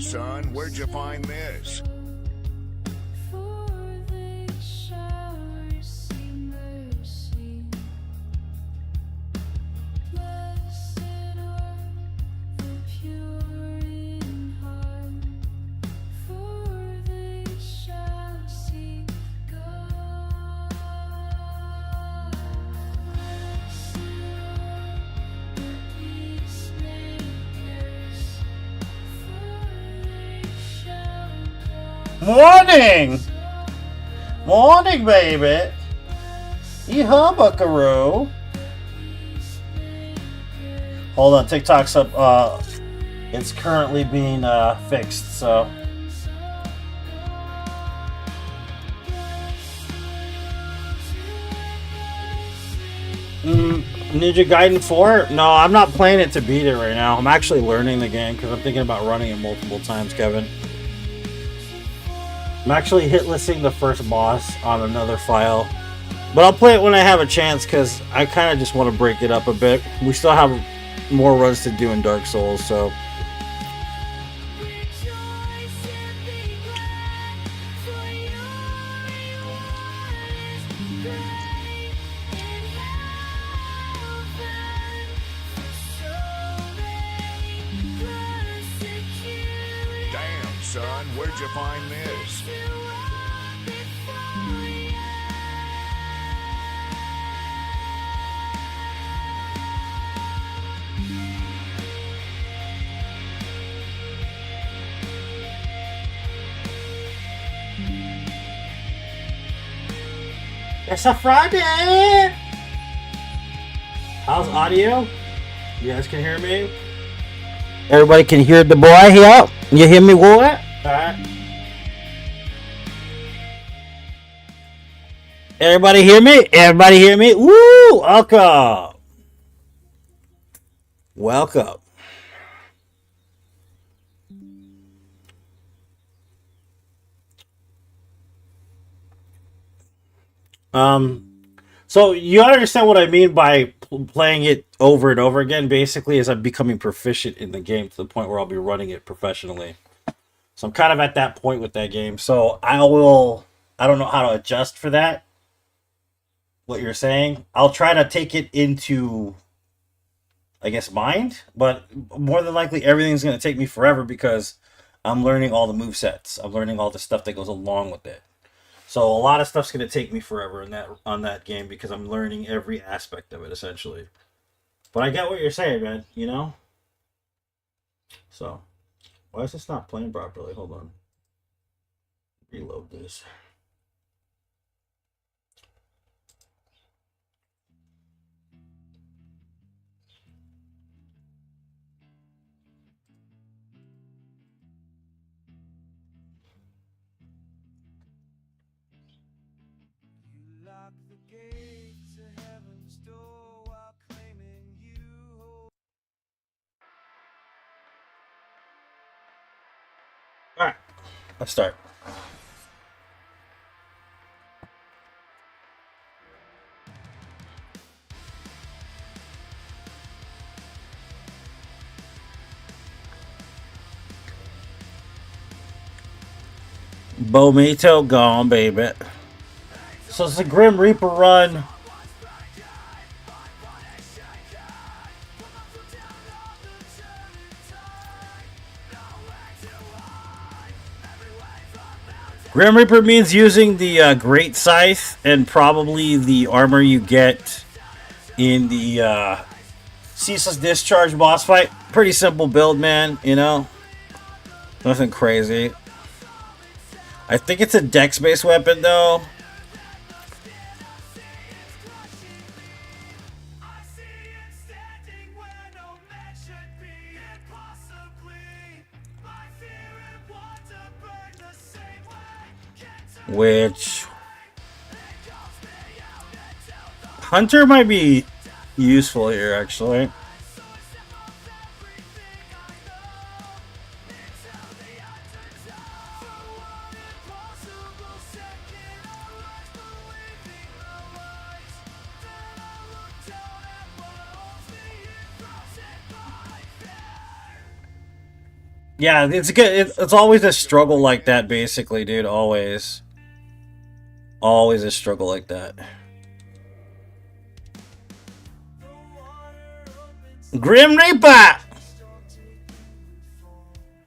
son, where'd you find this? Morning! Morning, baby! Yeehaw, buckaroo! Hold on, TikTok's up. It's currently being fixed, so... Ninja Gaiden 4? No, I'm not playing it to beat it right now. I'm actually learning the game because I'm thinking about running it multiple times, Kevin. I'm actually hit-listing the first boss on another file. But I'll play it when I have a chance because I kind of just want to break it up a bit. We still have more runs to do in Dark Souls, so... Damn, son, where'd you find this? It's a Friday! How's audio? You guys can hear me? Everybody can hear the boy here? You hear me, what? Alright. Everybody hear me? Everybody hear me? Woo! Welcome! Welcome. So you understand what I mean by playing it over and over again, basically, is I'm becoming proficient in the game to the point where I'll be running it professionally. So I'm kind of at that point with that game. So I don't know how to adjust for that, what you're saying. I'll try to take it into, I guess, mind, but more than likely everything's going to take me forever because I'm learning all the movesets. I'm learning all the stuff that goes along with it. So a lot of stuff's going to take me forever on that game because I'm learning every aspect of it, essentially. But I get what you're saying, man, you know? So, why is this not playing properly? Hold on. Reload this. Alright, let's start. Bomito gone, baby. So it's a Grim Reaper run. Grim Reaper means using the Great Scythe and probably the armor you get in the Ceaseless Discharge boss fight. Pretty simple build, man, you know? Nothing crazy. I think it's a dex-based weapon, though. Which... Hunter might be useful here, actually. Yeah, it's good. It's always a struggle like that, basically, dude. Always a struggle like that. Grim Reaper!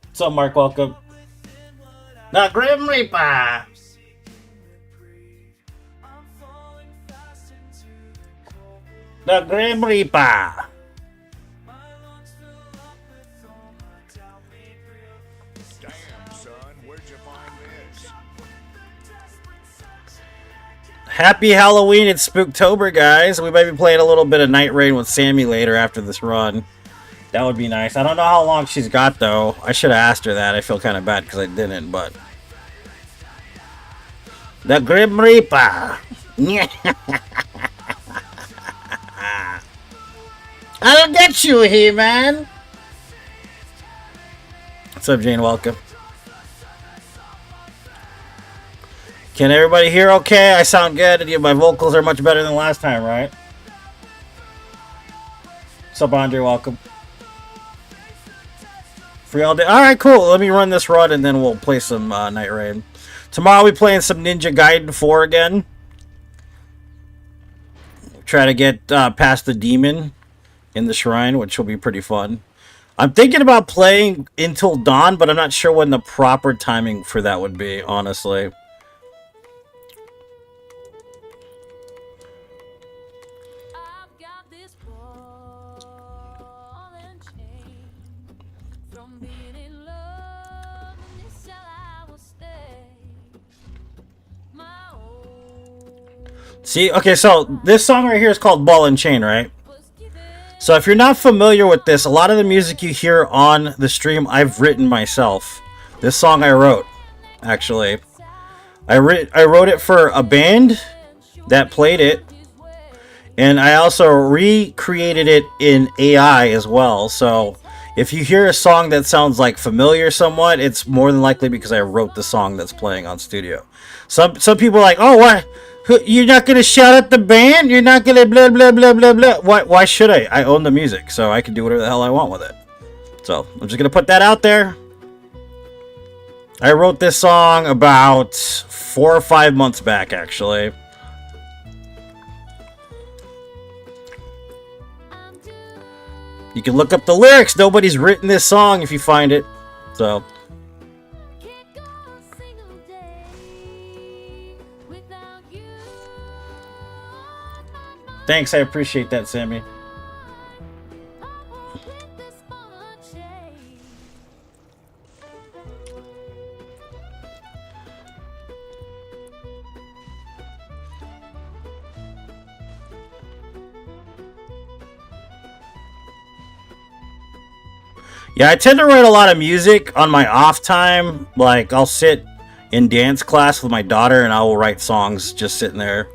What's up, Mark? Welcome. The Grim Reaper! The Grim Reaper! Damn, son, where'd you find this? Happy Halloween, it's Spooktober, guys. We might be playing a little bit of Nightreign with Sammy later after this run. That would be nice. I don't know how long she's got, though. I should have asked her that. I feel kind of bad because I didn't, but... The Grim Reaper! I'll get you, He-Man! What's up, Jane? Welcome. Can everybody hear okay? I sound good. My vocals are much better than last time, right? What's up, Andre? Welcome. Free all day. Alright, cool. Let me run this run and then we'll play some Nightreign. Tomorrow we'll be playing some Ninja Gaiden 4 again. Try to get past the demon in the shrine, which will be pretty fun. I'm thinking about playing Until Dawn, but I'm not sure when the proper timing for that would be, honestly. See, okay, so this song right here is called Ball and Chain, right? So if you're not familiar with this, a lot of the music you hear on the stream, I've written myself. This song I wrote, actually. I wrote it for a band that played it, and I also recreated it in AI as well. So if you hear a song that sounds like familiar somewhat, it's more than likely because I wrote the song that's playing on studio. Some people are like, oh, what? You're not going to shout at the band? You're not going to blah, blah, blah, blah, blah. Why should I? I own the music, so I can do whatever the hell I want with it. So, I'm just going to put that out there. I wrote this song about 4 or 5 months back, actually. You can look up the lyrics. Nobody's written this song if you find it. So... Thanks, I appreciate that, Sammy. Yeah, I tend to write a lot of music on my off time. Like, I'll sit in dance class with my daughter and I will write songs just sitting there.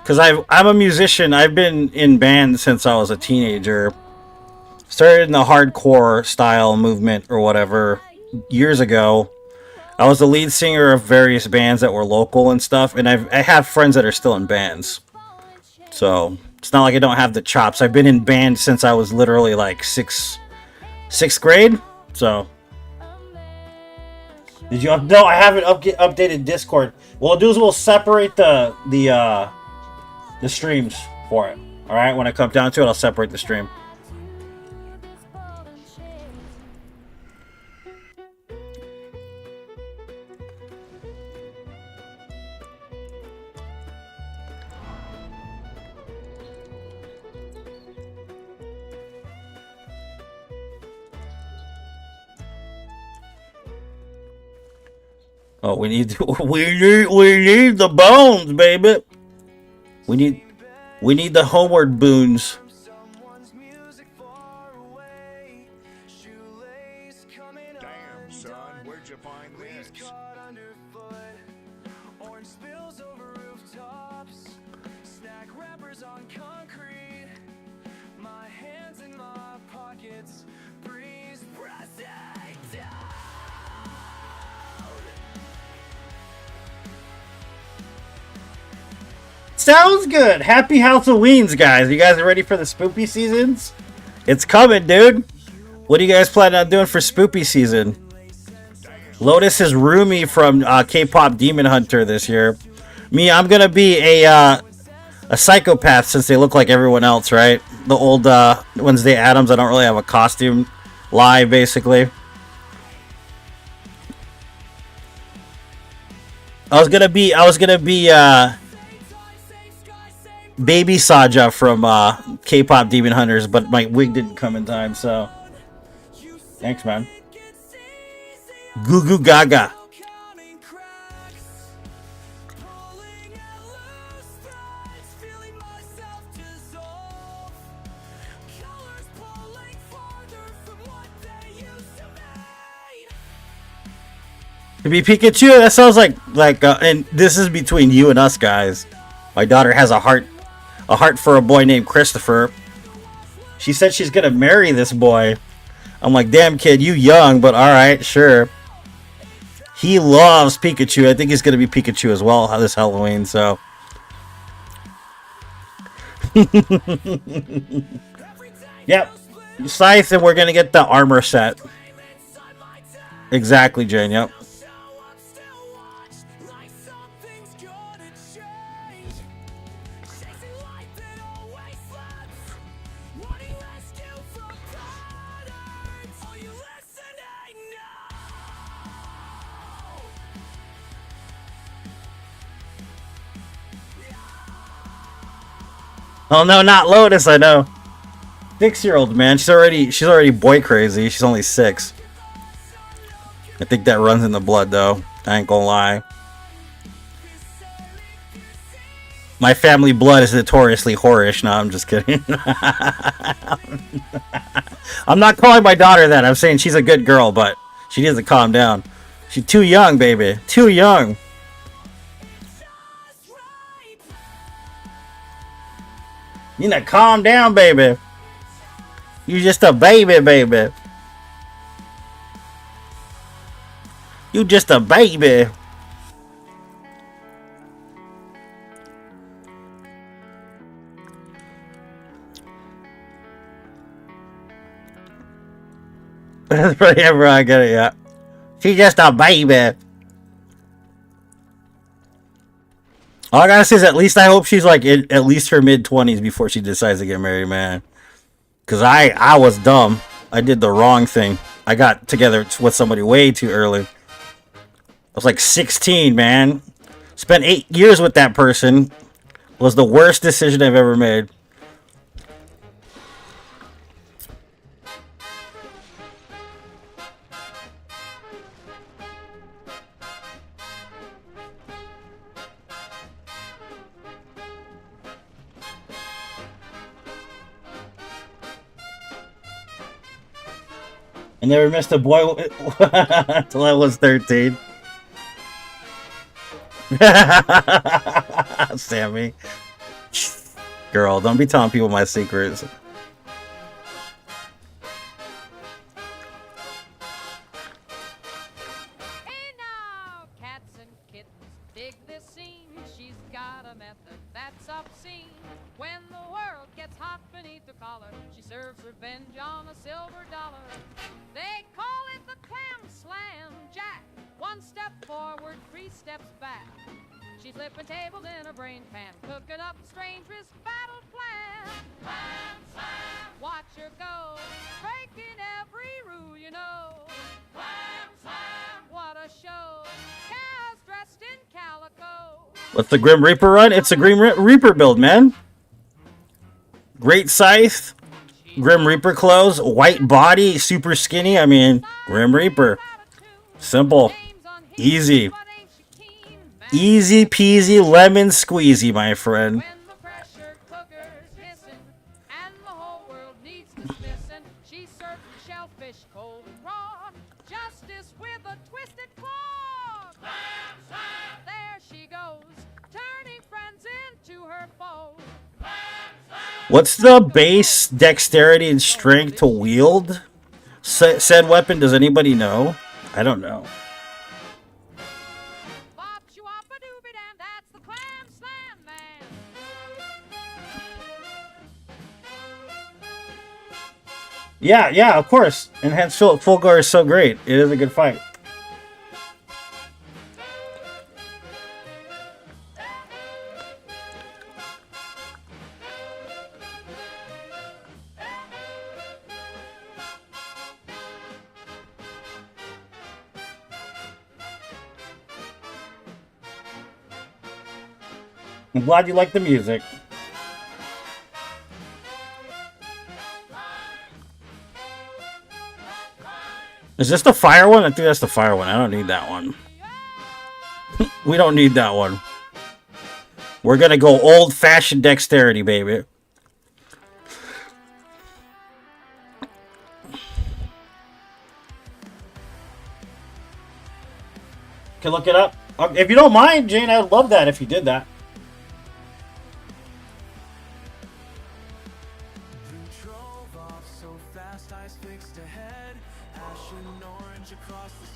Because I'm a musician. I've been in bands since I was a teenager. Started in the hardcore style movement or whatever years ago. I was the lead singer of various bands that were local and stuff. And I have friends that are still in bands. So it's not like I don't have the chops. I've been in bands since I was literally like sixth grade. So did you no, I haven't updated Discord. What we'll do is we'll separate the streams for it. Alright, when I come down to it, I'll separate the stream. Oh, we need the bones, baby. We need the homeward boons. Damn, son, where'd you find this? Sounds good. Happy Halloweens, guys. You guys are ready for the spoopy seasons? It's coming, dude. What do you guys plan on doing for spoopy season? Lotus is Rumi from K-pop Demon Hunter this year. Me, I'm gonna be a psychopath since they look like everyone else, right? The old Wednesday Addams. I don't really have a costume live, basically. I was gonna be Baby Saja from K-pop Demon Hunters, but my wig didn't come in time, so thanks, man. Goo Goo Gaga. To be Pikachu, that sounds like and this is between you and us guys. My daughter has a heart for a boy named Christopher. She said she's gonna marry this boy. I'm like, damn kid, you young, but all right, sure. He loves Pikachu. I think he's gonna be Pikachu as well this Halloween. So. Yep, Scythe, and we're gonna get the armor set. Exactly, Jane. Yep. Oh no, not Lotus. I know. 6-year-old, man. She's already boy crazy. She's only 6. I think that runs in the blood, though. I ain't gonna lie. My family blood is notoriously whorish. No, I'm just kidding. I'm not calling my daughter that. I'm saying she's a good girl, but she needs to calm down. She's too young, baby. Too young. You need to calm down, baby. You just a baby, baby. You just a baby. That's right, yeah, bro. I get it, yeah. She's just a baby. All I gotta say is at least I hope she's like in at least her mid-20s before she decides to get married, man. Because I was dumb. I did the wrong thing. I got together with somebody way too early. I was like 16, man. Spent 8 years with that person. Was the worst decision I've ever made. I never missed a boy until I was 13. Sammy. Girl, don't be telling people my secrets. Hey now, cats and kittens, dig this scene. She's got a method that's obscene. When the world gets hot beneath her collar, she serves revenge on a silver dollar. They call it the clam slam jack. 1 step forward, 3 steps back. She's flipping tables in a brain pan, cooking up stranger's battle plan. Clam slam, watch her go, breaking every rule you know. Clam slam, what a show, cows dressed in calico. What's the Grim Reaper run? It's a Grim Reaper build, man. Great Scythe, Grim Reaper clothes, white body, super skinny. I mean, Grim Reaper. Simple. Easy. Easy peasy lemon squeezy, my friend. When the pressure cooker's hissing and the whole world needs dismissing, she serves the shellfish cold and raw, justice with a twisted claw. Slam, slam. There she goes, turning friends into her foes. Slam, slam. What's the base dexterity and strength to wield said weapon? Does anybody know? I don't know. Bop-shoo-wop-a-dooby-dam, that's the clam slam man. Yeah, yeah, of course. Enhanced Fulgor is so great. It is a good fight. I'm glad you like the music. Is this the fire one? I think that's the fire one. I don't need that one. We don't need that one. We're gonna go old-fashioned dexterity, baby. Can look it up. If you don't mind, Jane, I would love that if you did that.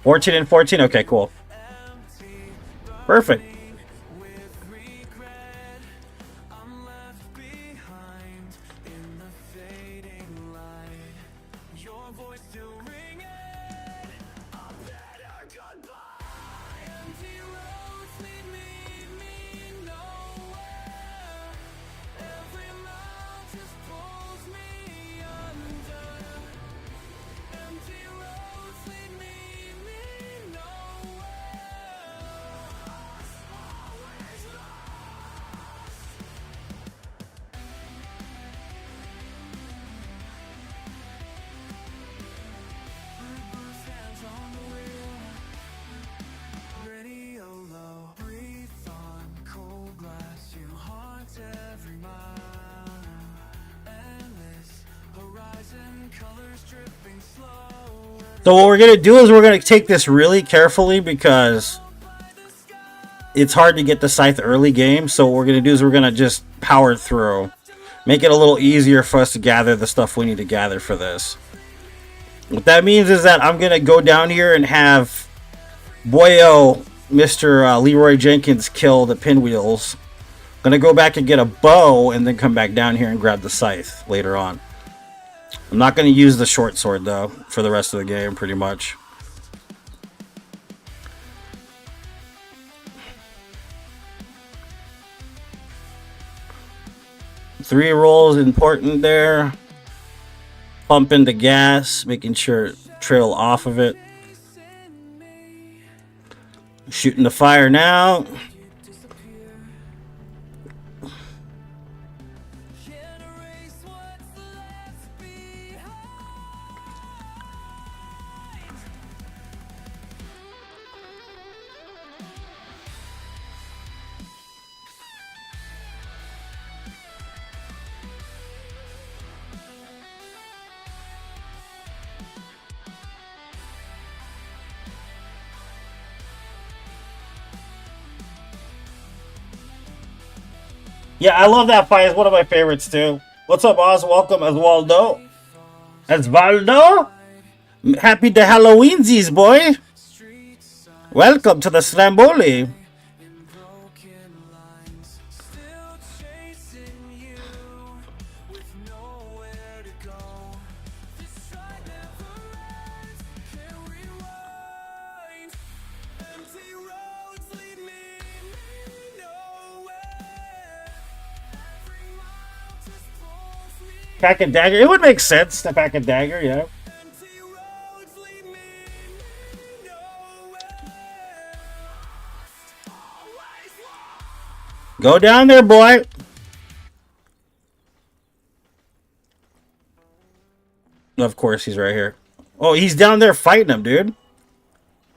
14 and 14? Okay, cool. Perfect. So what we're going to do is we're going to take this really carefully because it's hard to get the scythe early game. So what we're going to do is we're going to just power through. Make it a little easier for us to gather the stuff we need to gather for this. What that means is that I'm going to go down here and have Boyo, Mr. Leroy Jenkins, kill the pinwheels. I'm going to go back and get a bow and then come back down here and grab the scythe later on. I'm not going to use the short sword, though, for the rest of the game, pretty much. Three rolls important there. Pumping the gas, making sure trail off of it. Shooting the fire now. Yeah, I love that fight. It's one of my favorites, too. What's up, Oz? Welcome, Oswaldo. Osvaldo? Happy the Halloweensies, boy. Welcome to the Slamboli. Pack and dagger. It would make sense to pack and dagger, yeah. Go down there, boy. Of course, he's right here. Oh, he's down there fighting him, dude.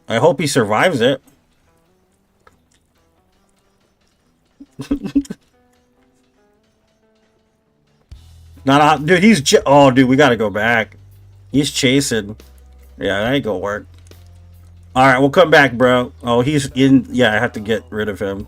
I hope he survives it. Dude, oh, dude, we gotta go back. He's chasing. Yeah, that ain't gonna work. Alright, we'll come back, bro. Oh, he's in. Yeah, I have to get rid of him.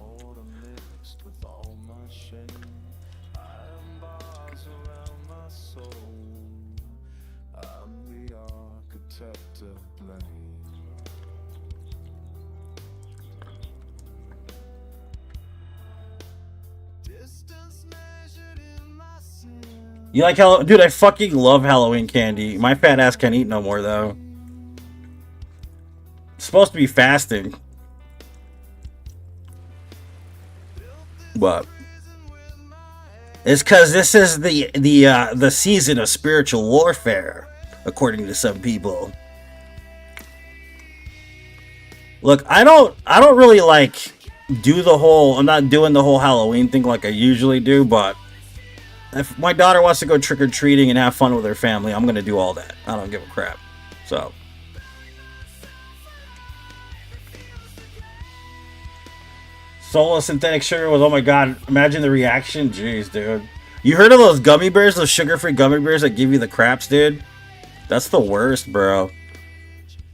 You like Halloween? Dude, I fucking love Halloween candy. My fat ass can't eat no more, though. It's supposed to be fasting. But it's because this is the season of spiritual warfare, according to some people. Look, I don't really like do the whole. I'm not doing the whole Halloween thing like I usually do, but if my daughter wants to go trick or treating and have fun with her family, I'm gonna do all that. I don't give a crap. So. Solo synthetic sugar was, oh my god, imagine the reaction. Jeez, dude. You heard of those gummy bears, those sugar-free gummy bears that give you the craps, dude? That's the worst, bro.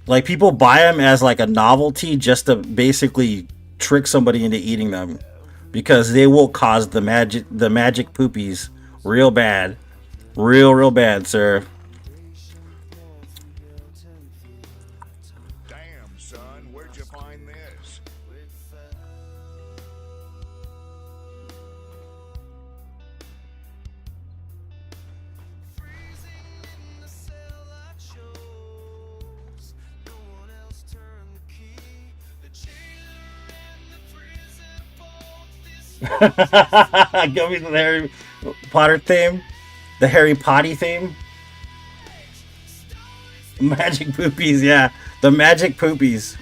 Like, people buy them as like a novelty just to basically trick somebody into eating them. Because they will cause the magic poopies real bad. Real bad, sir. Damn, son, where'd you find this? Gummies with the Harry Potter theme. The Harry Potty theme. Magic poopies, yeah. The magic poopies.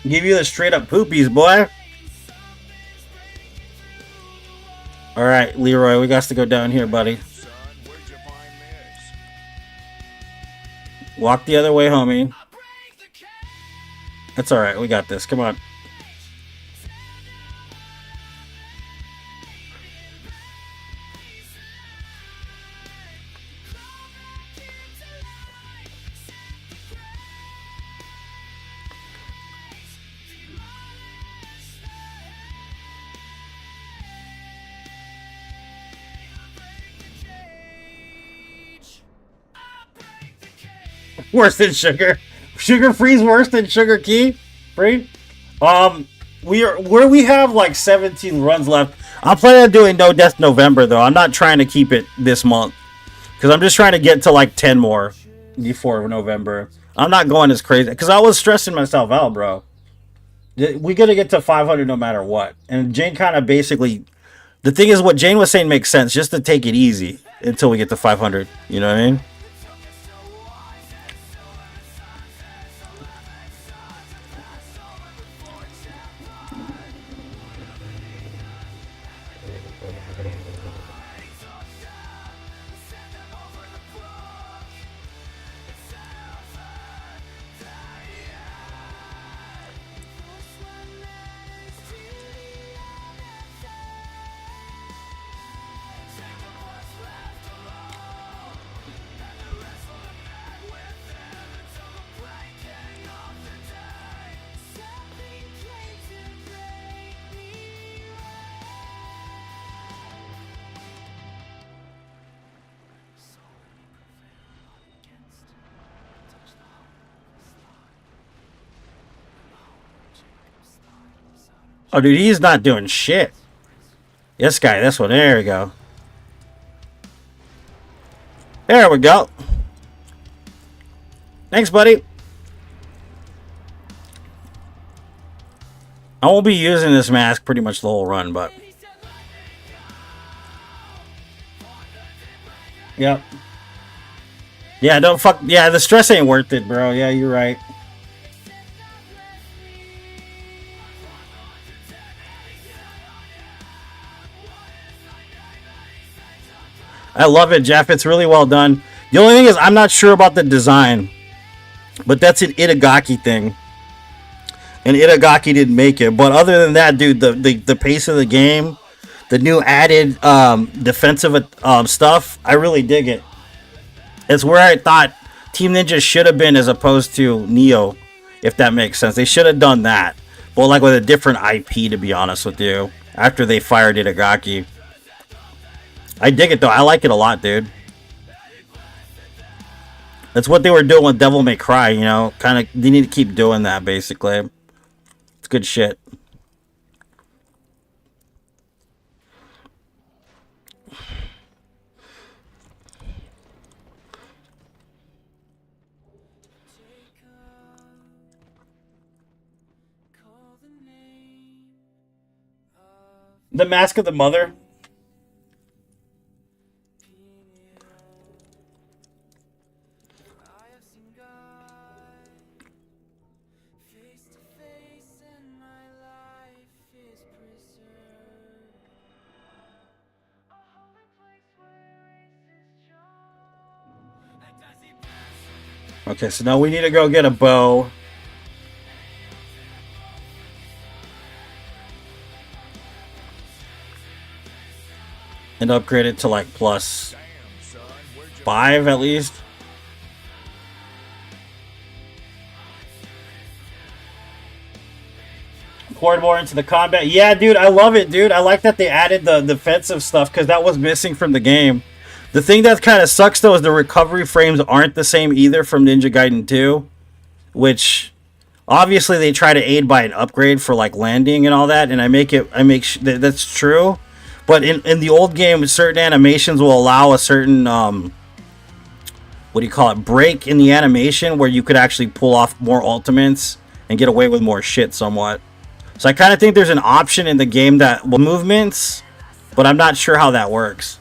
Give you the straight up poopies, boy. Alright, Leroy, we got to go down here, buddy. Son, where'd you find this? Walk the other way, homie. That's alright, we got this. Come on. Worse than sugar. Sugar free's worse than sugar key free. We have like 17 runs left. I'm planning on doing No Death November though. I'm not trying to keep it this month because I'm just trying to get to like 10 more before November. I'm not going as crazy because I was stressing myself out, bro. We gotta get to 500 no matter what. And Jane kind of basically, the thing is, what Jane was saying makes sense. Just to take it easy until we get to 500. You know what I mean? Oh, dude, he's not doing shit. This guy, this one. There we go. There we go. Thanks, buddy. I won't be using this mask pretty much the whole run, but... Yep. Yeah, don't fuck... Yeah, the stress ain't worth it, bro. Yeah, you're right. I love it, Jeff. It's really well done. The only thing is, I'm not sure about the design. But that's an Itagaki thing. And Itagaki didn't make it. But other than that, dude, the pace of the game, the new added defensive stuff, I really dig it. It's where I thought Team Ninja should have been as opposed to Neo, if that makes sense. They should have done that. Well, like with a different IP, to be honest with you. After they fired Itagaki. I dig it, though. I like it a lot, dude. That's what they were doing with Devil May Cry, you know? Kind of, they need to keep doing that, basically. It's good shit. The Mask of the Mother. Okay, so now we need to go get a bow. And upgrade it to like plus 5 at least. Poured more into the combat. Yeah, dude, I love it, dude. I like that they added the defensive stuff because that was missing from the game. The thing that kind of sucks, though, is the recovery frames aren't the same either from Ninja Gaiden 2. Which, obviously, they try to aid by an upgrade for, like, landing and all that. And that's true. But in the old game, certain animations will allow a certain, break in the animation where you could actually pull off more ultimates and get away with more shit somewhat. So I kind of think there's an option in the game that will movements, but I'm not sure how that works.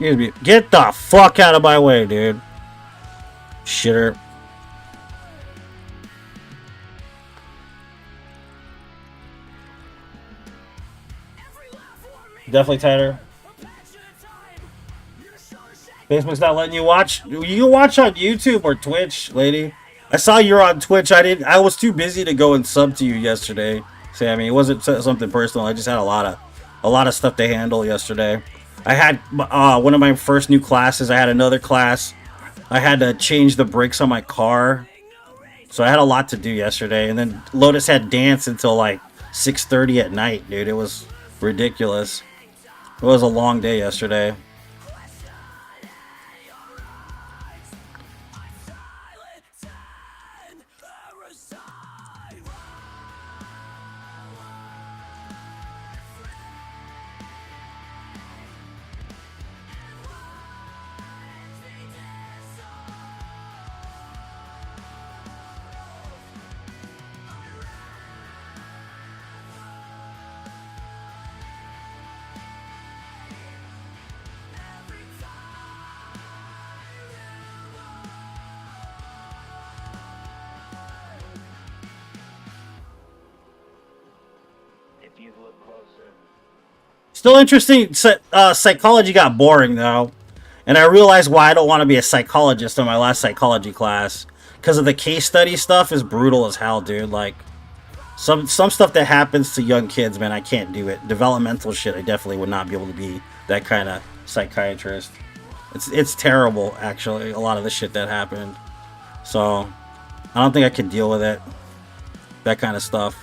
Excuse me. Get the fuck out of my way, dude. Shitter. Definitely tighter. Facebook's not letting you watch. You can watch on YouTube or Twitch, lady. I saw you're on Twitch. I was too busy to go and sub to you yesterday, Sammy. It wasn't something personal. I just had a lot of stuff to handle yesterday. I had one of my first new classes. I had another class. I had to change the brakes on my car. So I had a lot to do yesterday. And then Lotus had dance until like 6:30 at night, dude. It was ridiculous. It was a long day yesterday. Still interesting. Psychology got boring, though. And I realized why I don't want to be a psychologist in my last psychology class. Because of the case study stuff is brutal as hell, dude. Like, some stuff that happens to young kids, man, I can't do it. Developmental shit, I definitely would not be able to be that kind of psychiatrist. It's terrible, actually, a lot of the shit that happened. So, I don't think I could deal with it. That kind of stuff.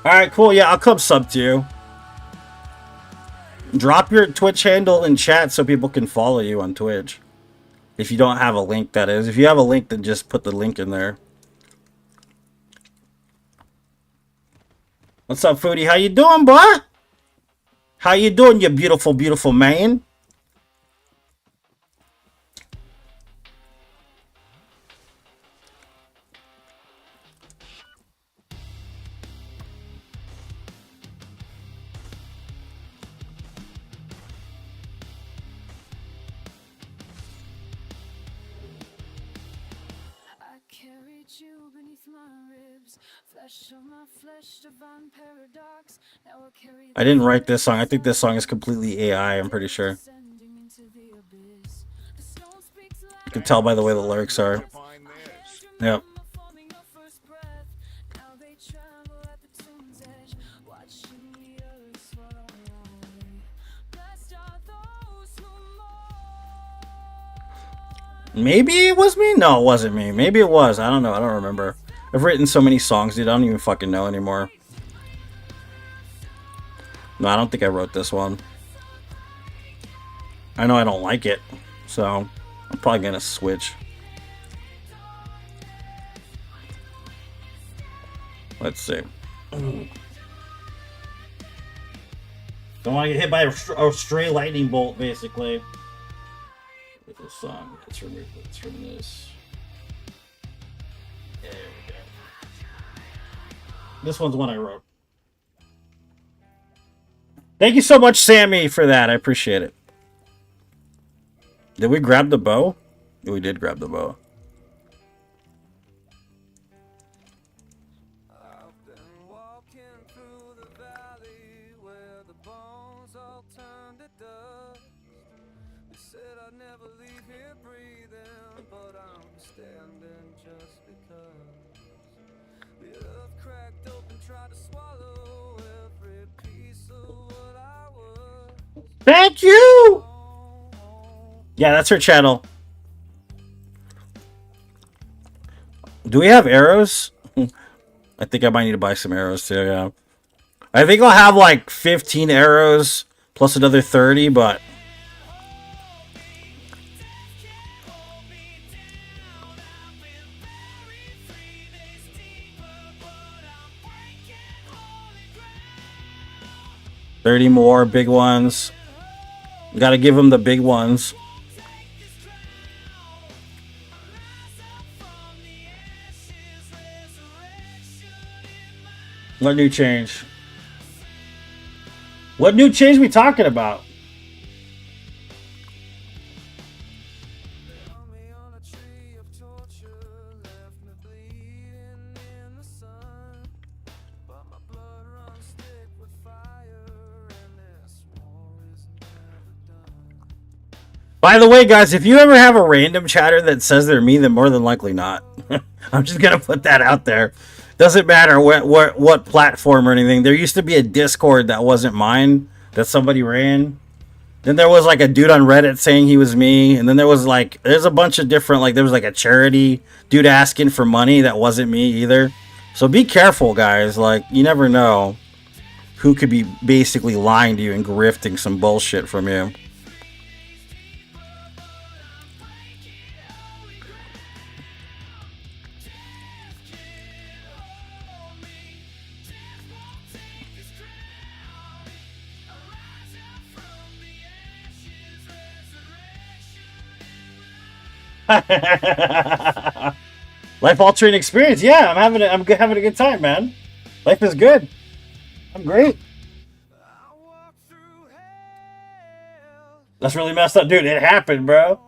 Alright, cool. Yeah, I'll come sub to you. Drop your Twitch handle in chat so people can follow you on Twitch. If you don't have a link, that is. If you have a link, then just put the link in there. What's up, Foodie? How you doing, boy? How you doing, you beautiful, beautiful man? I didn't write this song. I think this song is completely AI, I'm pretty sure. You can tell by the way the lyrics are. Where'd you find this? Yep. Maybe it was me? No, it wasn't me. Maybe it was. I don't know. I don't remember. I've written so many songs, dude. I don't even fucking know anymore. No, I don't think I wrote this one. I know I don't like it, so I'm probably gonna switch. Let's see. Don't want to get hit by a stray lightning bolt, basically. With this song, let's remove this. There we go. This one's one I wrote. Thank you so much, Sammy, for that. I appreciate it. Did we grab the bow? Yeah, we did grab the bow. Thank you! Yeah, that's her channel. Do we have arrows? I think I might need to buy some arrows too, yeah. I think I'll have like 15 arrows plus another 30, but... $30 more big ones. Gotta give them the big ones. What new change? What new change we talking about? By the way, guys, if you ever have a random chatter that says they're me, then more than likely not. I'm just gonna put that out there. Doesn't matter what platform or anything. There used to be a Discord that wasn't mine that somebody ran. Then there was like a dude on Reddit saying he was me, and then there's a bunch of different, like there was like a charity dude asking for money that wasn't me either. So be careful, guys. Like you never know who could be basically lying to you and grifting some bullshit from you. Life altering experience. Yeah, I'm having a good time, man. Life is good. I'm great. That's really messed up, dude. It happened, bro.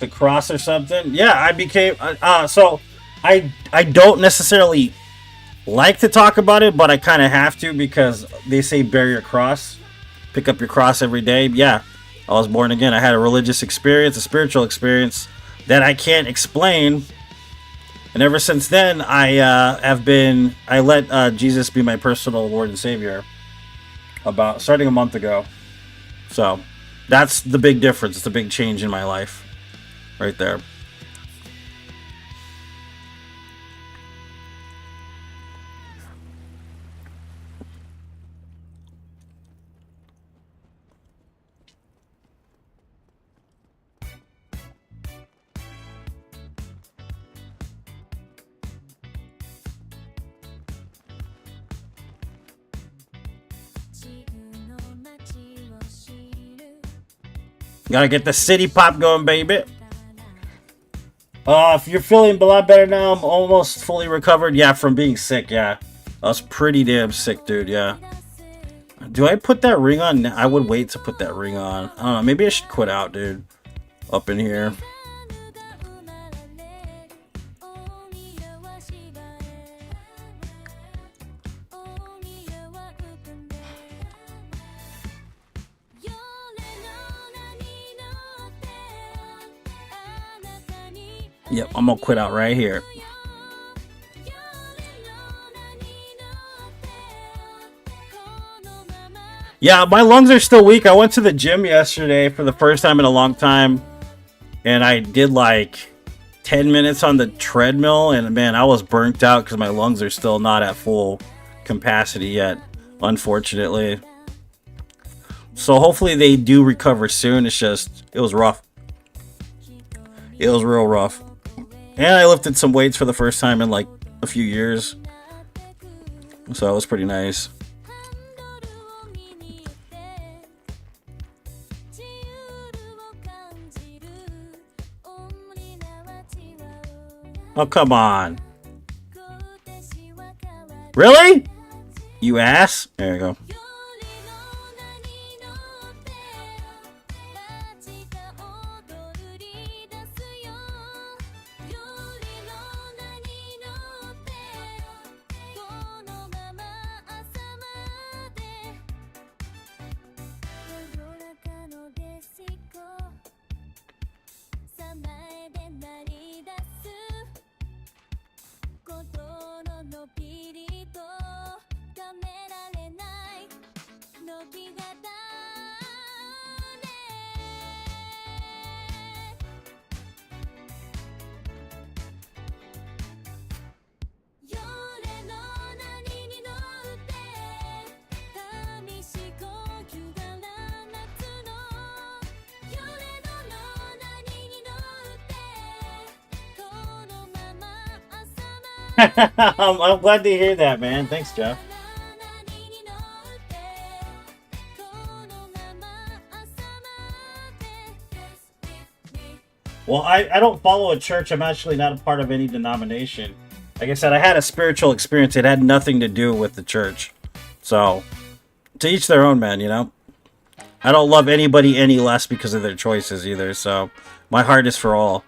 The cross or something. Yeah, I became so I don't necessarily like to talk about it, but I kind of have to because they say bear your cross, pick up your cross every day. Yeah, I was born again. I had a religious experience, a spiritual experience that I can't explain, and ever since then I let Jesus be my personal Lord and Savior about starting a month ago. So that's the big difference. It's a big change in my life. Right there. Gotta get the city pop going, baby. If you're feeling a lot better now, I'm almost fully recovered. Yeah, from being sick, yeah. I was pretty damn sick, dude, yeah. Do I put that ring on? I would wait to put that ring on. I don't know, maybe I should quit out, dude. Up in here. Yep, I'm gonna quit out right here. Yeah, my lungs are still weak. I went to the gym yesterday for the first time in a long time, and I did like 10 minutes on the treadmill, and man, I was burnt out because my lungs are still not at full capacity yet, unfortunately. So hopefully they do recover soon. It's just, it was rough. It was real rough. And I lifted some weights for the first time in like a few years. So it was pretty nice. Oh, come on. Really? You ass? There you go. I'm glad to hear that, man. Thanks, Jeff. Well, I don't follow a church. I'm actually not a part of any denomination. Like I said, I had a spiritual experience. It had nothing to do with the church. So, to each their own, man, you know? I don't love anybody any less because of their choices either. So, my heart is for all.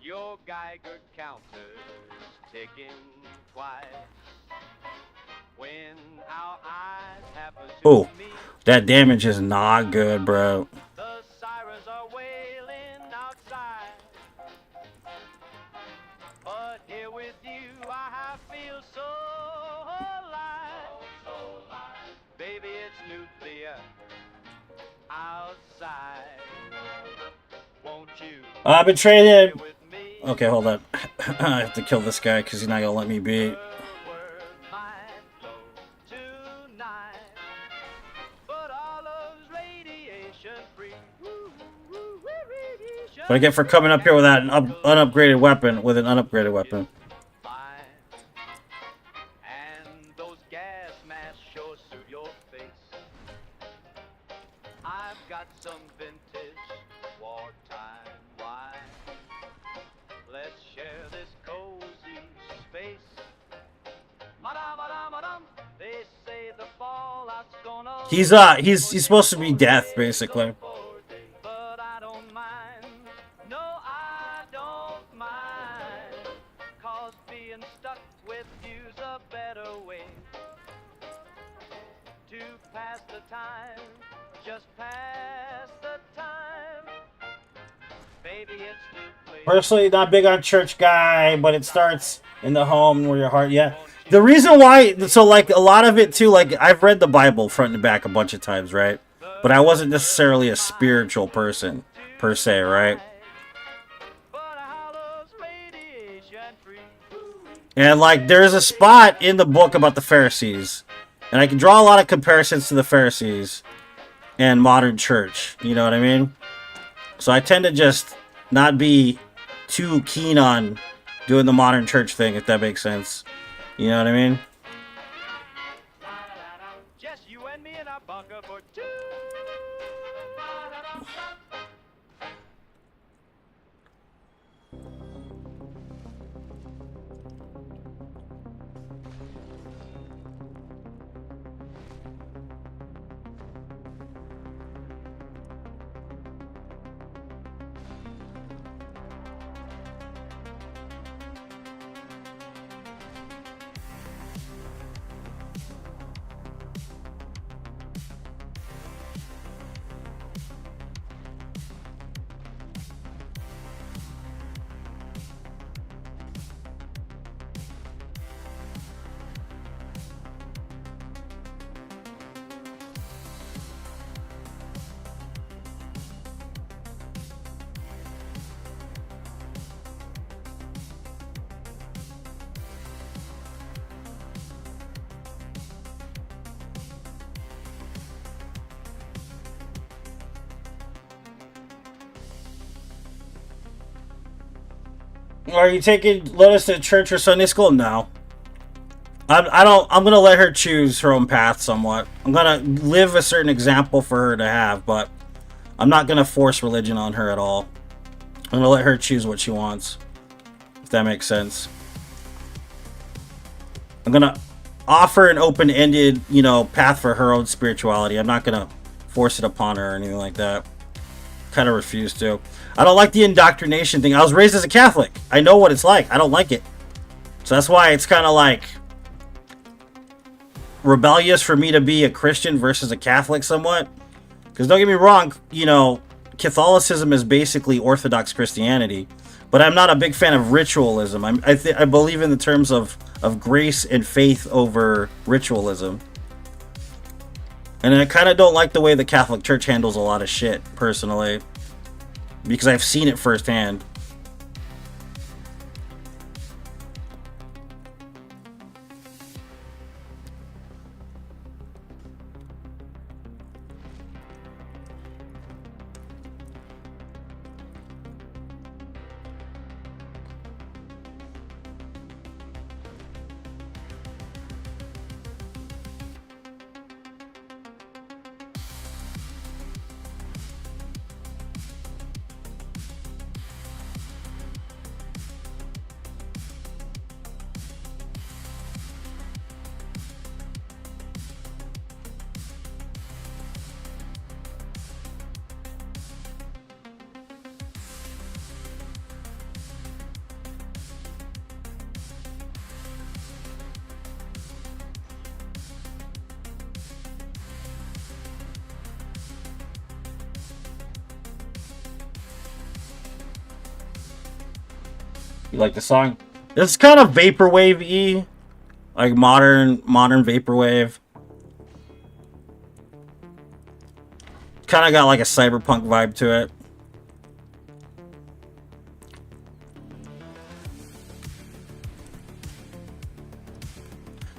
Your Geiger counter's ticking twice. When our eyes happen to meet, that damage is not good, bro. The sirens are wailing outside. But here with you, I feel so alive. Baby, it's nuclear outside. Won't you? I've been training. Okay, hold on. I have to kill this guy because he's not gonna let me beat. What I get for coming up here with that unupgraded weapon, with an unupgraded weapon. And those gas masks sure suit your face. I've got some vintage wartime wine. Let's share this cozy space. They say the fallout's gonna He's supposed to be death, basically. But I don't mind. No, I don't mind. 'Cause being stuck with you's a better way to pass the time. Just pass the time. Baby, it's nuclear. Personally, not big on church guy, but it starts in the home where your heart, yeah. The reason why, so like a lot of it too, like I've read the Bible front and back a bunch of times, right? But I wasn't necessarily a spiritual person, per se, right? And like there's a spot in the book about the Pharisees. And I can draw a lot of comparisons to the Pharisees. and modern church. You know what I mean? So I tend to just not be too keen on doing the modern church thing, if that makes sense. You know what I mean? Just you and me and a bunker for two. Are you taking Lotus to church or Sunday school? No. I don't. I'm gonna let her choose her own path somewhat. I'm gonna live a certain example for her to have, but I'm not gonna force religion on her at all. I'm gonna let her choose what she wants, if that makes sense. I'm gonna offer an open-ended, path for her own spirituality. I'm not gonna force it upon her or anything like that. Kind of refuse to. I don't like the indoctrination thing. I was raised as a Catholic. I know what it's like. I don't like it. So that's why it's kind of like rebellious for me to be a Christian versus a Catholic somewhat. Because don't get me wrong, Catholicism is basically Orthodox Christianity. But I'm not a big fan of ritualism. I believe in the terms of grace and faith over ritualism. And I kind of don't like the way the Catholic Church handles a lot of shit, personally. Because I've seen it firsthand. You like the song? It's kind of vaporwave-y, like modern vaporwave. Kind of got like a cyberpunk vibe to it.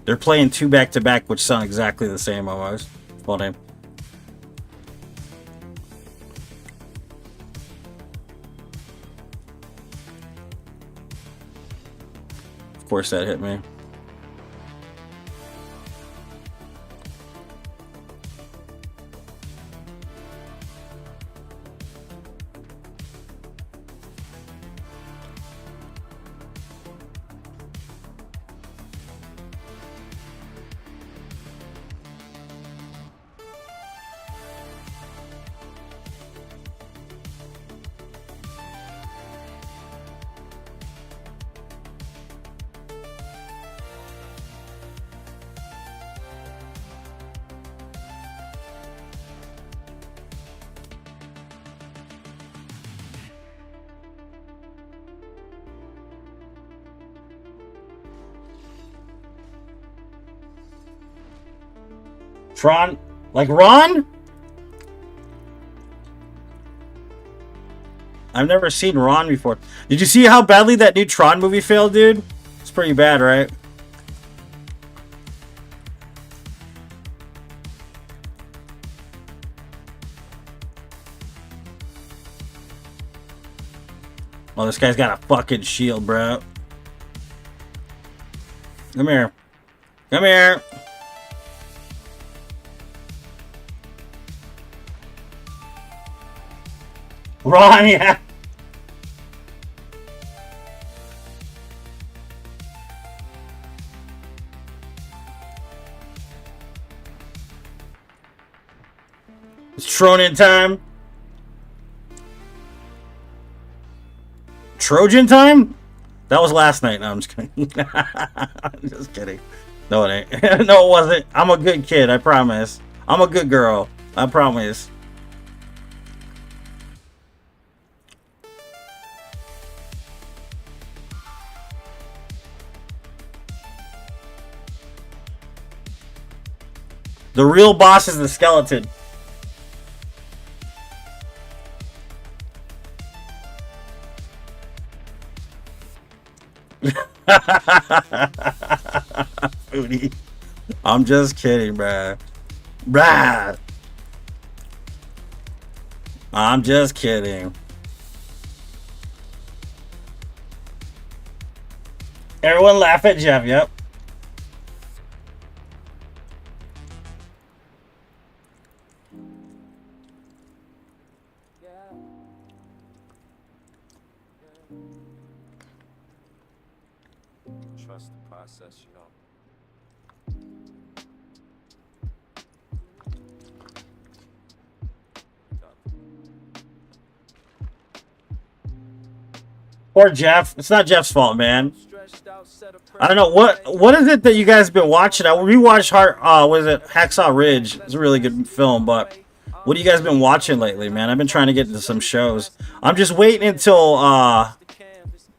They're playing two back-to-back, which sound exactly the same almost. Funny. Of course that hit me. Tron? Like Ron? I've never seen Ron before. Did you see how badly that new Tron movie failed, dude? It's pretty bad, right? Oh, this guy's got a fucking shield, bro. Come here. Come here. Run, yeah. It's Trojan time. Trojan time? That was last night. No, I'm just kidding. I'm just kidding. No, it ain't. No, it wasn't. I'm a good kid, I promise. I'm a good girl. I promise. The real boss is the skeleton. Foodie. I'm just kidding, bruh. Bruh. I'm just kidding. Everyone laugh at Jeff, yep. Trust the process, you know. Poor Jeff. It's not Jeff's fault, man. I don't know what is it that you guys been watching. I rewatched was it Hacksaw Ridge? It's a really good film, but what have you guys been watching lately, man? I've been trying to get into some shows. I'm just waiting until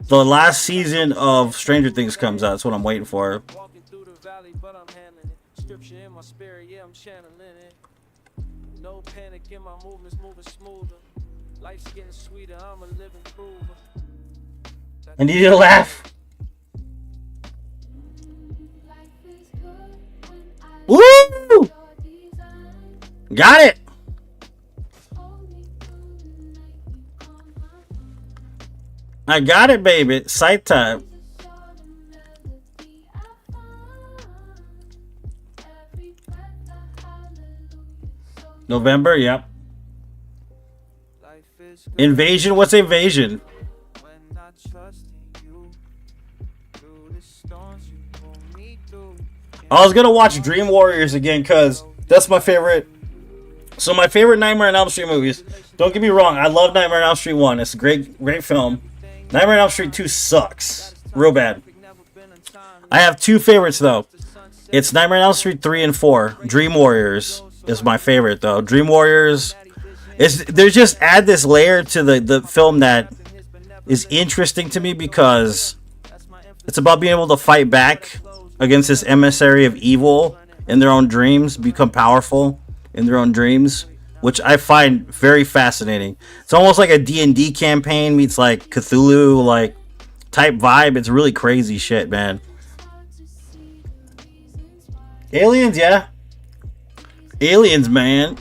the last season of Stranger Things comes out. That's what I'm waiting for. No panic in my movements, moving smoother. Life's getting sweeter, I'm a living prover. I need you to laugh. Woo! Got it. I got it, baby. Sight time. November, yep. Invasion? What's Invasion? I was gonna watch Dream Warriors again because that's my favorite. So my favorite Nightmare on Elm Street movies. Don't get me wrong, I love Nightmare on Elm Street 1. It's a great film. Nightmare on Elm Street 2 sucks. Real bad. I have two favorites though. It's Nightmare on Elm Street 3 and 4. Dream Warriors is my favorite though. Dream Warriors they just add this layer to the film that is interesting to me because it's about being able to fight back against this emissary of evil in their own dreams, become powerful in their own dreams, which I find very fascinating. It's almost like a D&D campaign meets like Cthulhu like type vibe. It's really crazy shit, man. Aliens, yeah. Aliens, man.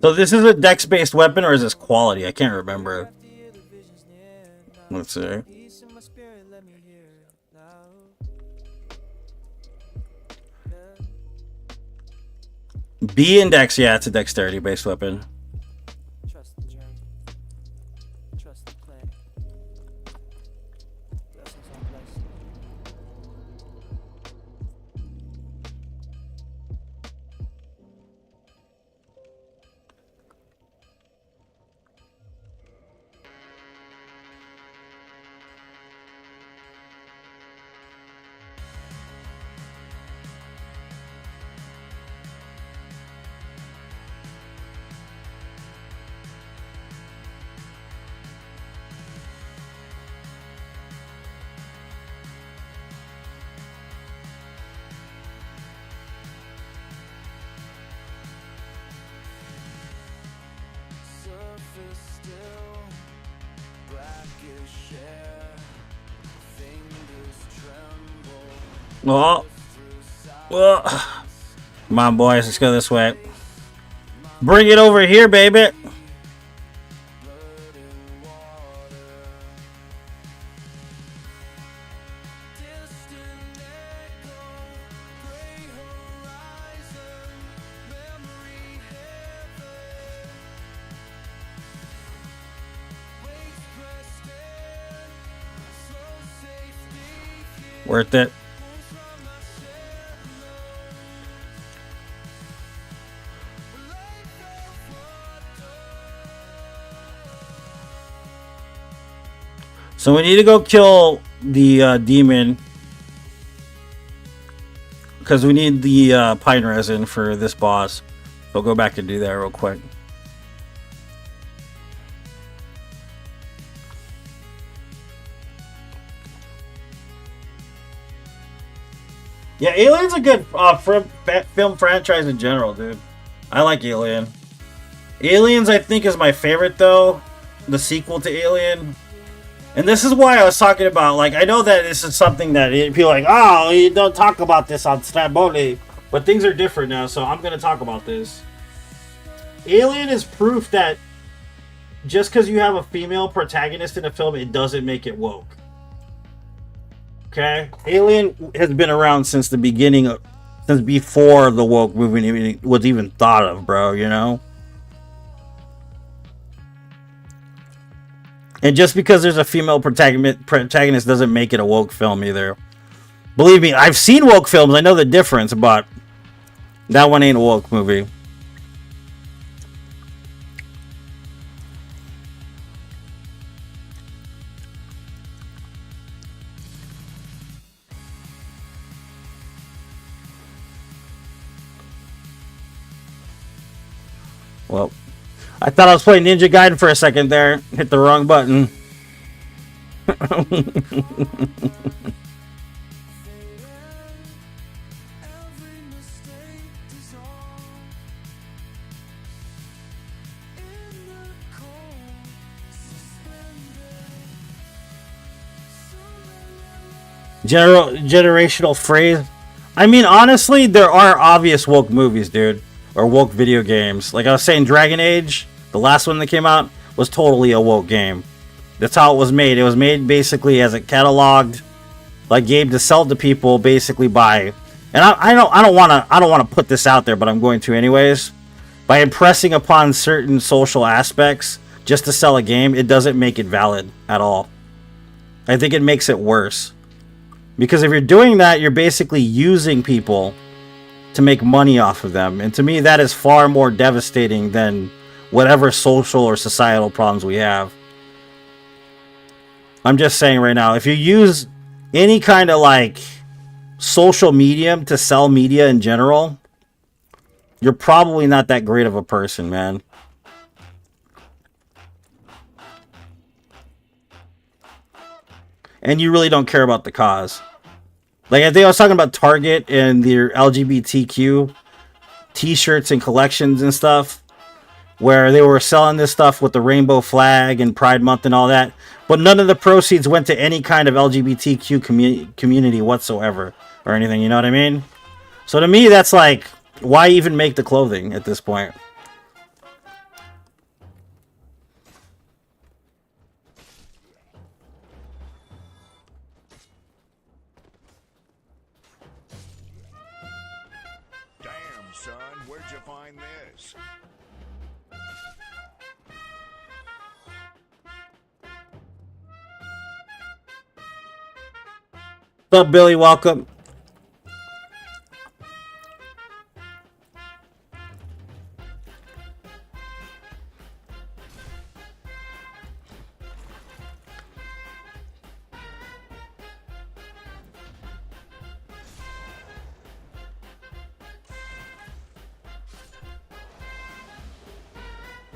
So this is a dex-based weapon, or is this quality? I can't remember. Let's see. B index, yeah, it's a dexterity-based weapon. Oh. Oh. Come on, boys. Let's go this way. Bring it over here, baby. Worth it. So we need to go kill the demon. Because we need the pine resin for this boss. We'll go back and do that real quick. Yeah, Alien's a good film franchise in general, dude. I like Alien. Aliens, I think, is my favorite, though. The sequel to Alien. And this is why I was talking about, like, I know that this is something that people are like, oh, you don't talk about this on Snapbone. But things are different now, so I'm going to talk about this. Alien is proof that just because you have a female protagonist in a film, it doesn't make it woke. Okay? Alien has been around since the beginning, since before the woke movement was even thought of, bro, you know? And just because there's a female protagonist doesn't make it a woke film either. Believe me, I've seen woke films, I know the difference, but that one ain't a woke movie. Well, I thought I was playing Ninja Gaiden for a second there. Hit the wrong button. Generational phrase. I mean, honestly, there are obvious woke movies, dude. Or woke video games. Like I was saying, Dragon Age, the last one that came out, was totally a woke game. That's how it was made. It was made basically as a cataloged, like, game to sell to people, basically by. And I don't want to put this out there, but I'm going to anyways. By impressing upon certain social aspects just to sell a game, it doesn't make it valid at all. I think it makes it worse. Because if you're doing that, you're basically using people to make money off of them. And to me, that is far more devastating than whatever social or societal problems we have. I'm just saying right now, if you use any kind of, like, social medium to sell media in general, you're probably not that great of a person, man. And you really don't care about the cause. Like, I think I was talking about Target and their LGBTQ t-shirts and collections and stuff, where they were selling this stuff with the rainbow flag and Pride Month and all that, but none of the proceeds went to any kind of LGBTQ community whatsoever or anything, you know what I mean? So to me, that's like, why even make the clothing at this point? Son, where'd you find this? What's up, Billy? Welcome.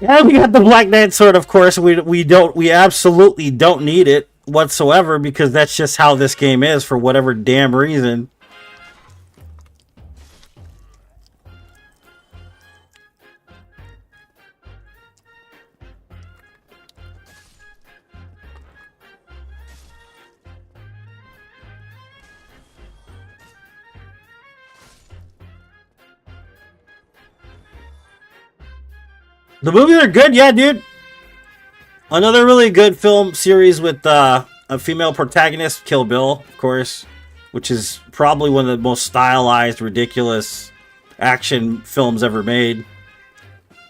Yeah, we got the Black Knight sword, of course. We absolutely don't need it whatsoever because that's just how this game is for whatever damn reason. The movies are good, yeah, dude. Another really good film series with a female protagonist, Kill Bill, of course, which is probably one of the most stylized, ridiculous action films ever made.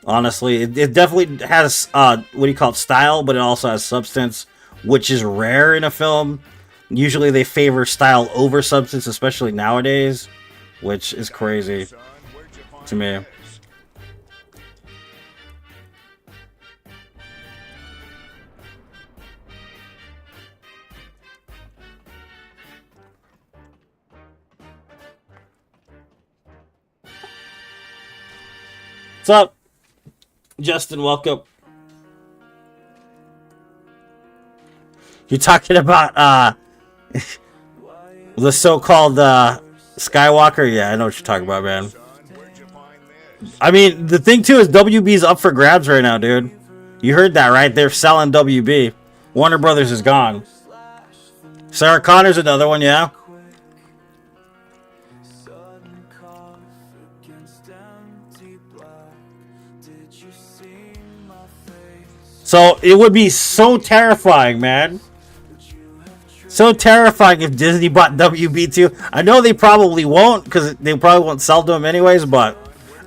Honestly, it definitely has what do you call it, style, but it also has substance, which is rare in a film. Usually they favor style over substance, especially nowadays, which is crazy Son, where'd you find to me. this? What's up, Justin? Welcome. You're talking about the so-called Skywalker? Yeah, I know what you're talking about, man. Son, where'd you find this? I mean, the thing too is WB's up for grabs right now, dude. You heard that, right? They're selling WB. Warner Brothers is gone. Sarah Connor's another one, yeah. So it would be so terrifying, man. So terrifying if Disney bought WB too. I know they probably won't, because they probably won't sell to them anyways, but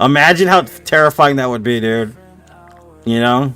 imagine how terrifying that would be, dude. You know?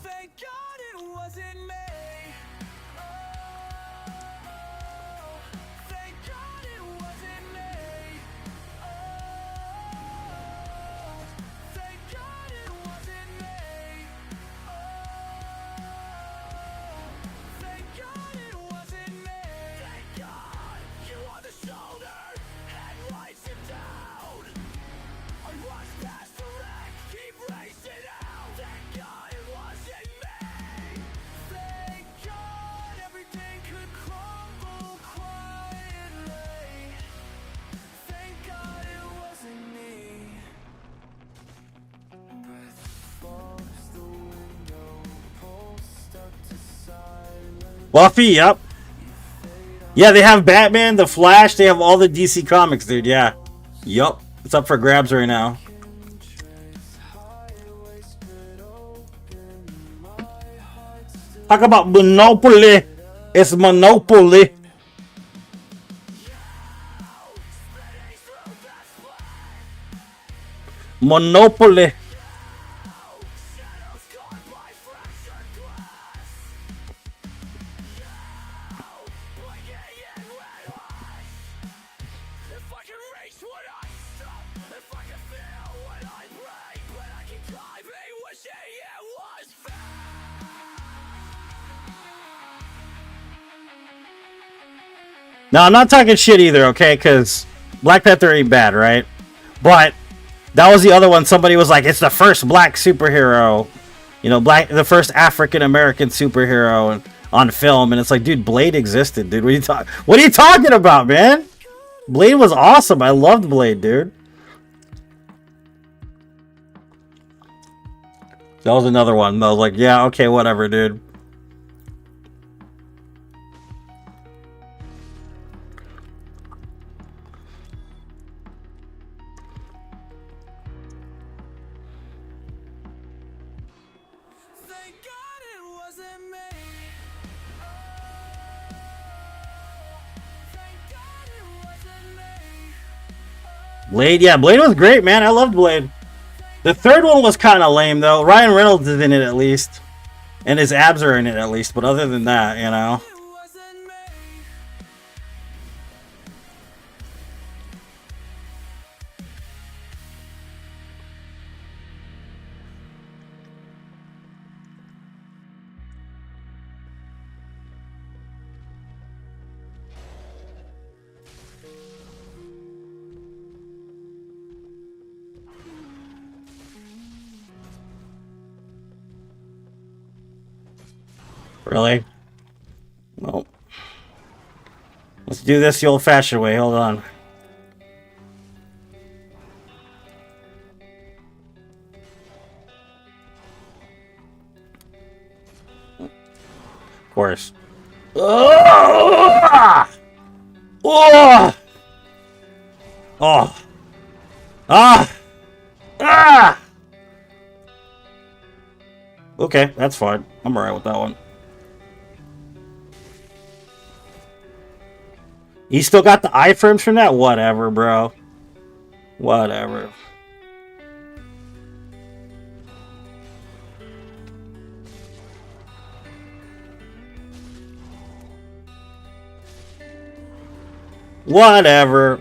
Buffy, yep. Yeah, they have Batman, The Flash, they have all the DC comics, dude, yeah. Yup, it's up for grabs right now. Talk about Monopoly. It's Monopoly. Monopoly. Now, I'm not talking shit either, okay? Because Black Panther ain't bad, right? But that was the other one. Somebody was like, it's the first black superhero. You know, the first African-American superhero on film. And it's like, dude, Blade existed, dude. What are you talking about, man? Blade was awesome. I loved Blade, dude. That was another one. I was like, yeah, okay, whatever, dude. Blade, yeah, Blade was great, man. I loved Blade. The third one was kind of lame, though. Ryan Reynolds is in it, at least. And his abs are in it, at least. But other than that, you know. Really? Well, let's do this the old-fashioned way. Hold on. Of course. Oh! Oh! Oh! Ah! Ah! Okay, that's fine. I'm alright with that one. You still got the iframes from that? Whatever, bro. Whatever. Whatever.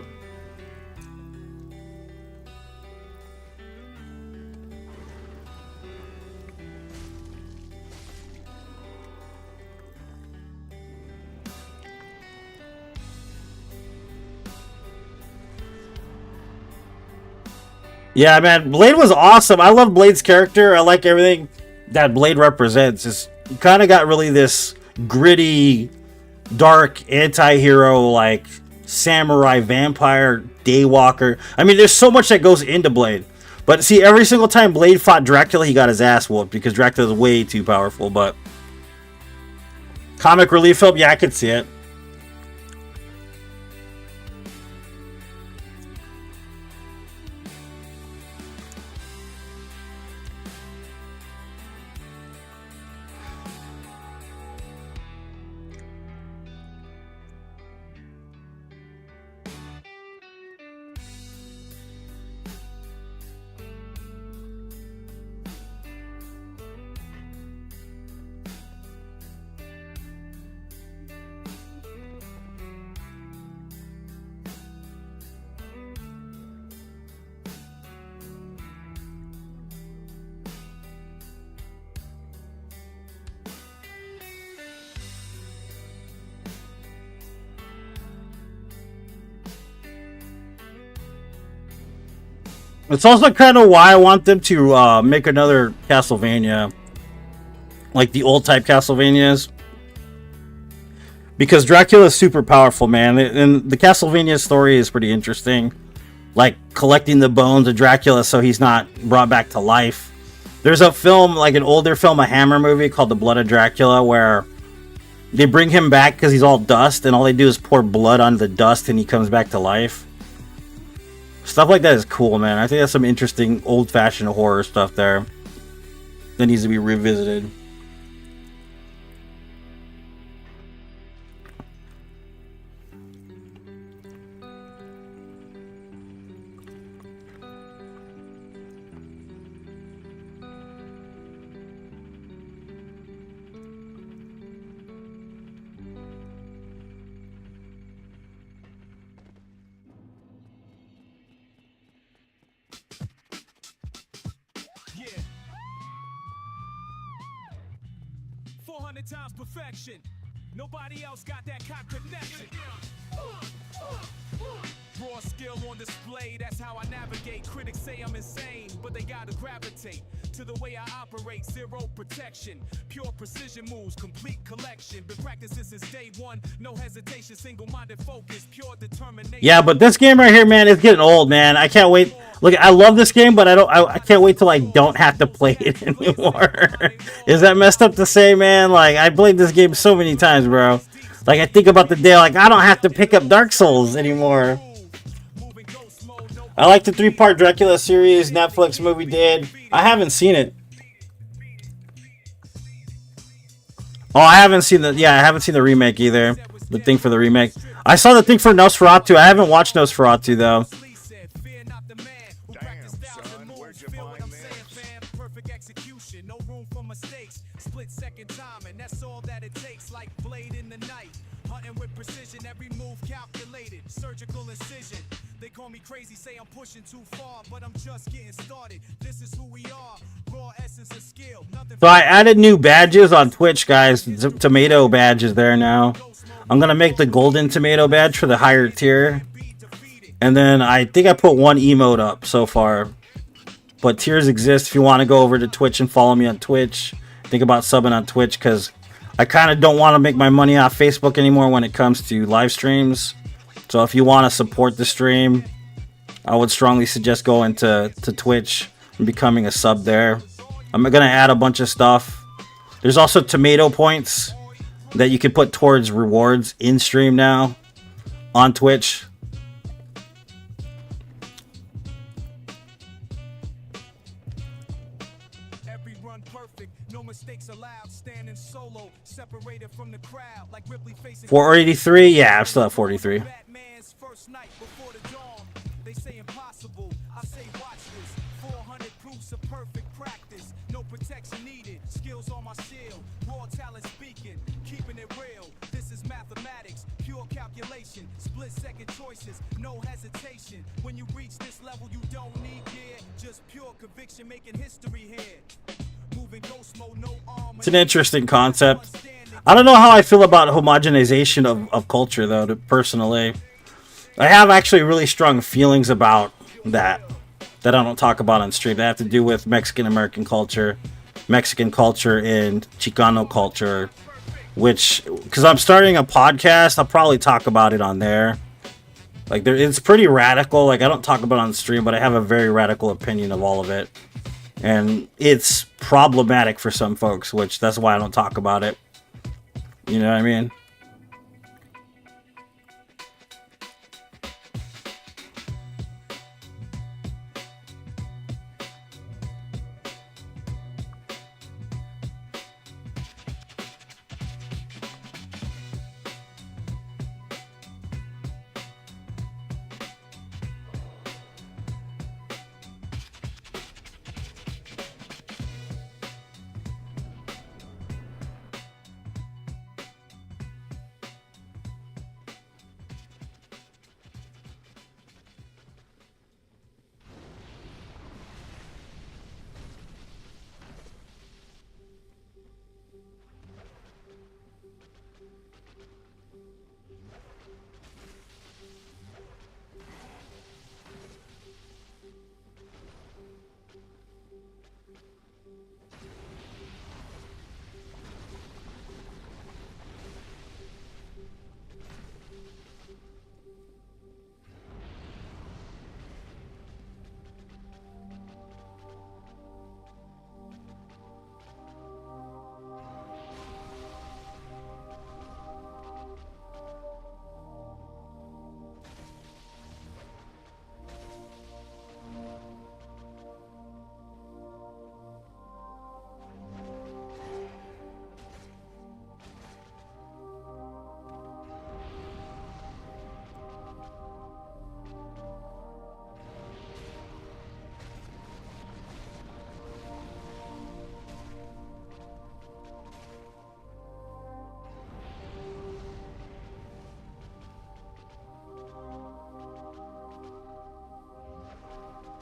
Yeah, man, Blade was awesome. I love Blade's character. I like everything that Blade represents. It's kind of got really this gritty, dark anti-hero, like samurai, vampire, daywalker. I mean, there's so much that goes into Blade. But see, every single time Blade fought Dracula, he got his ass whooped because Dracula's way too powerful. But comic relief film, yeah, I could see it. It's also kind of why I want them to make another Castlevania, like the old type Castlevanias, because Dracula is super powerful, man. And the Castlevania story is pretty interesting, like collecting the bones of Dracula so he's not brought back to life. There's a film, like an older film, a Hammer movie called The Blood of Dracula, where they bring him back because he's all dust, and all they do is pour blood on the dust, and he comes back to life. Stuff like that is cool, man. I think that's some interesting old-fashioned horror stuff there that needs to be revisited. Yeah. 400 times perfection. Nobody else got that kind of connection. Raw skill on display, that's how I navigate. Critics say I'm insane, but they gotta gravitate to the way I operate. Zero protection, pure precision moves, complete collection. Been practicing since day one, no hesitation, single-minded focus, pure determination. Yeah, but this game right here, man, is getting old, man. I can't wait. Look, I love this game, but I can't wait till I don't have to play it anymore. Is that messed up to say, man? Like, I played this game so many times, bro. Like, I think about the day, like, I don't have to pick up Dark Souls anymore. I like the 3-part Dracula series Netflix movie did. I haven't seen it. Oh, I haven't seen the remake either. The thing for the remake. I saw the thing for Nosferatu. I haven't watched Nosferatu though. Damn, son, where'd you find this? Perfect execution, no room for mistakes. Split second time, and that's all that it takes. Like Blade in the night, hunting with precision, every move calculated, surgical incision. They call me crazy, say I'm pushing too far, but I'm just getting started. This is who we are, raw essence of skill. So I added new badges on Twitch, guys. Tomato badge is there now. I'm gonna make the golden tomato badge for the higher tier, and then I think I put one emote up so far. But tiers exist if you want to go over to Twitch and follow me on Twitch. Think about subbing on Twitch, because I kind of don't want to make my money off Facebook anymore when it comes to live streams. So if you want to support the stream, I would strongly suggest going to Twitch and becoming a sub there. I'm going to add a bunch of stuff. There's also tomato points that you can put towards rewards in stream now on Twitch. standing solo, separated from the crowd, like Ripley facing 483? Yeah, I'm still at 43. Batman's first night before the dawn. They say impossible, I say watch this. 400 proofs of perfect practice. No protection needed, skills on my shield. Raw talent speaking, keeping it real. This is mathematics, pure calculation. Split second choices, no hesitation. When you reach this level, you don't need gear. Just pure conviction, making history here. Moving ghost mode, no armor. It's an interesting concept. I don't know how I feel about homogenization of culture, though, personally. I have actually really strong feelings about that I don't talk about on stream. That have to do with Mexican-American culture, Mexican culture, and Chicano culture, which, because I'm starting a podcast, I'll probably talk about it on there. Like, it's pretty radical. Like, I don't talk about it on stream, but I have a very radical opinion of all of it. And it's problematic for some folks, which that's why I don't talk about it. You know what I mean?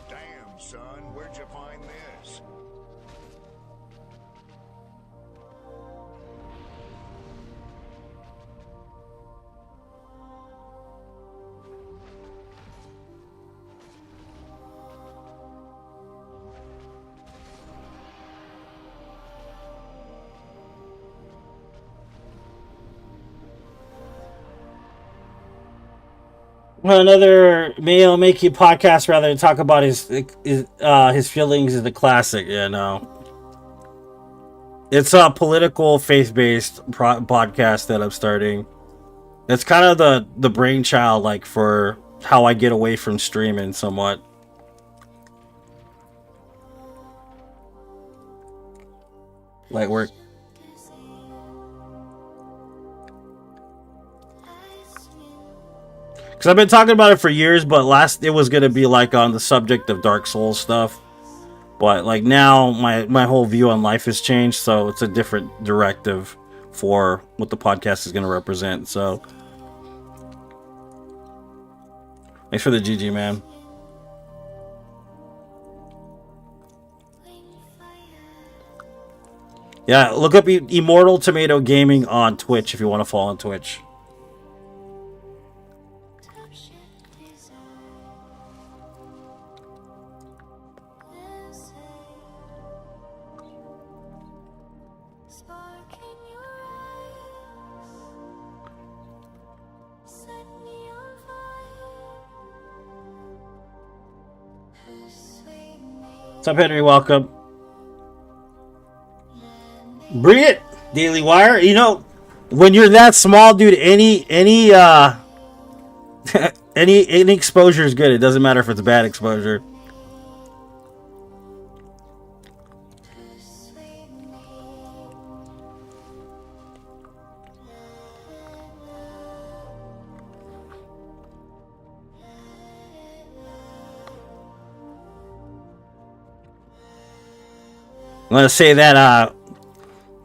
Damn, son, where'd you find this? Another male Makey podcast rather than talk about his feelings is the classic. Yeah, no. It's a political, faith-based podcast that I'm starting. It's kind of the brainchild, like, for how I get away from streaming somewhat. Like, we're... Because I've been talking about it for years, but it was going to be, like, on the subject of Dark Souls stuff. But, like, now my whole view on life has changed, so it's a different directive for what the podcast is going to represent, so... Thanks for the GG, man. Yeah, look up Immortal Tomato Gaming on Twitch if you want to follow on Twitch. What's up, Henry? Welcome. Bring it, Daily Wire. You know, when you're that small, dude, any any exposure is good. It doesn't matter if it's bad exposure. I'm gonna say that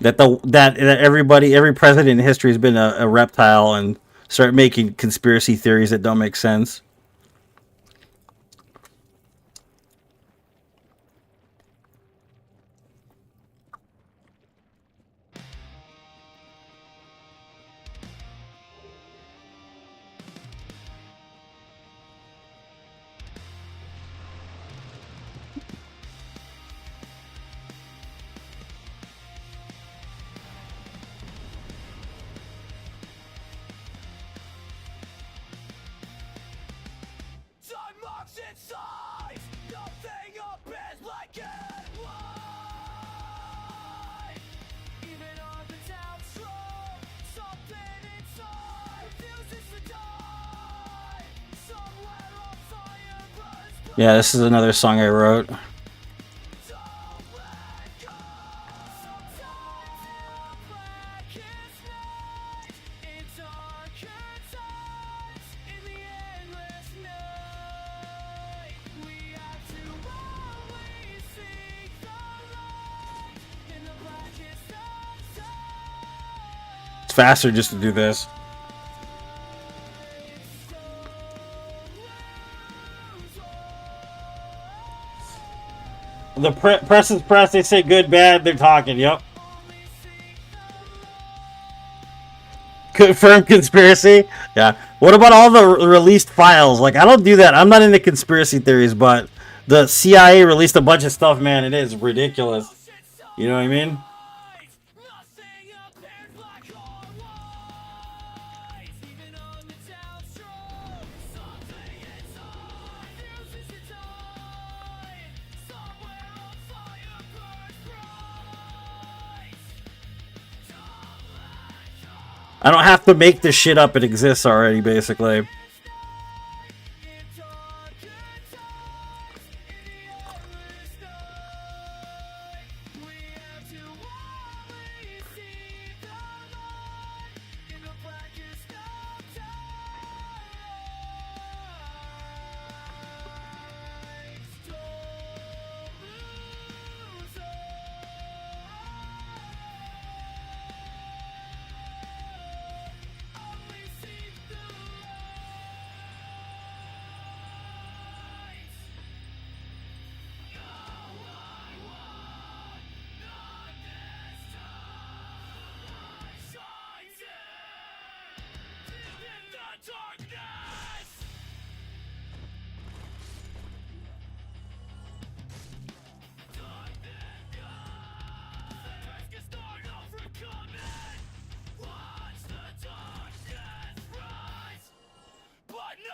that every president in history has been a reptile, and start making conspiracy theories that don't make sense. Time marks inside, nothing up is black and white. Even on the downstroke, something inside refuses to die. Somewhere on fire burns blood. Yeah, this is another song I wrote. Don't let go. Sometimes in the blackest night, in darker times, in the endless night, we have to always seek the light in the blackest of times. It's faster just to do this. The press is press. They say good, bad. They're talking. Yep. Confirmed conspiracy. Yeah. What about all the released files? Like, I don't do that. I'm not into conspiracy theories, but the CIA released a bunch of stuff. Man, it is ridiculous. You know what I mean? Nothing appears black or white. Even on the downstroke, something inside refuses to die. Somewhere on fire burns bright. Don't let go. I don't have to make this shit up. It exists already, basically. In darker times, in the endless night, we have to always seek the light in the blackest of times. Don't lose hope. Only seek the light. No, I won't. Not this time. Shines in the darkness. Things can start overcoming. Watch the darkness rise. But no.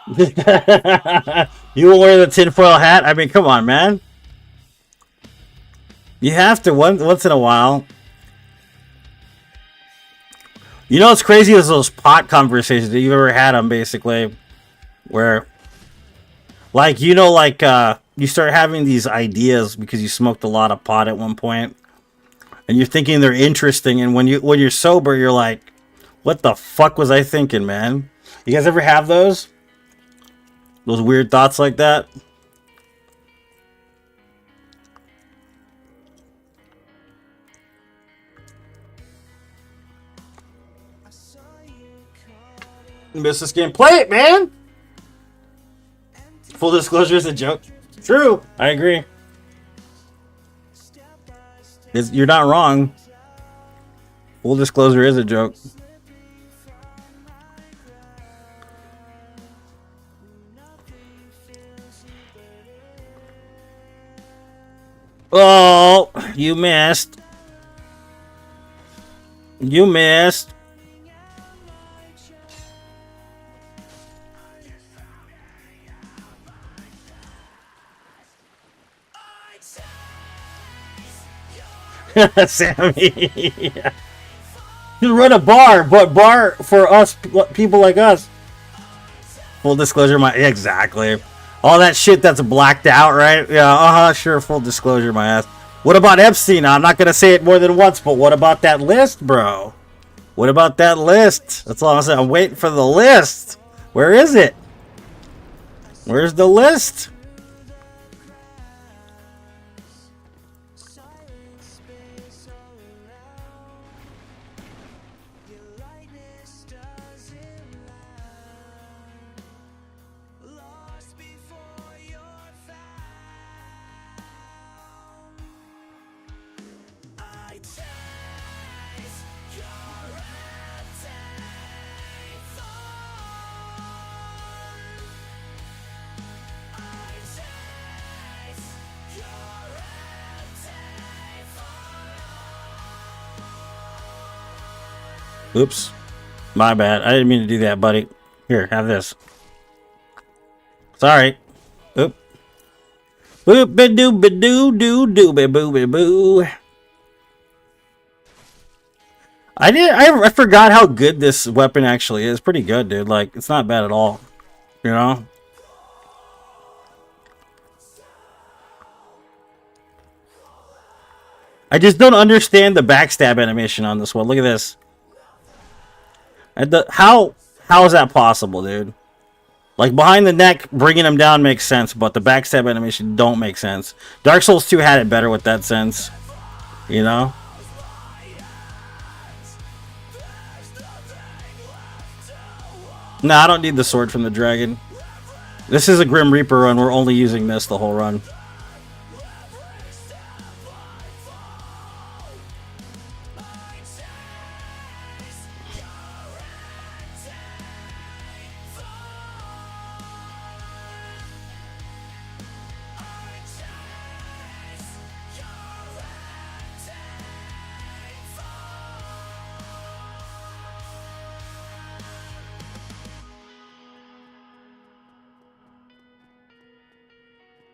You will wear the tinfoil hat? I mean, come on, man. You have to once in a while. You know what's crazy is those pot conversations that you've ever had them, basically, where, like, you know, like, you start having these ideas because you smoked a lot of pot at one point, and you're thinking they're interesting, and when you're sober, you're like, what the fuck was I thinking, man? You guys ever have those? Those weird thoughts like that? Miss this game. Play it, man! Full disclosure is a joke. True. I agree. You're not wrong. Full disclosure is a joke. Oh, you missed. You missed. Sammy. Yeah. You run a bar, but bar for us people like us. Full disclosure, exactly. All that shit that's blacked out, right? Yeah, sure, full disclosure, my ass. What about Epstein? I'm not gonna say it more than once, but what about that list, bro? What about that list? That's all I'm saying. I'm waiting for the list. Where is it? Where's the list? Oops. My bad. I didn't mean to do that, buddy. Here, have this. Sorry. Oop. Boop ba doo ba doo doo doo ba boo ba boo. I forgot how good this weapon actually is. Pretty good, dude. Like, it's not bad at all. You know? I just don't understand the backstab animation on this one. Look at this. How is that possible, dude? Like, behind the neck, bringing him down makes sense, but the backstab animation don't make sense. Dark Souls 2 had it better with that sense. You know? Nah, I don't need the sword from the dragon. This is a Grim Reaper run. We're only using this the whole run.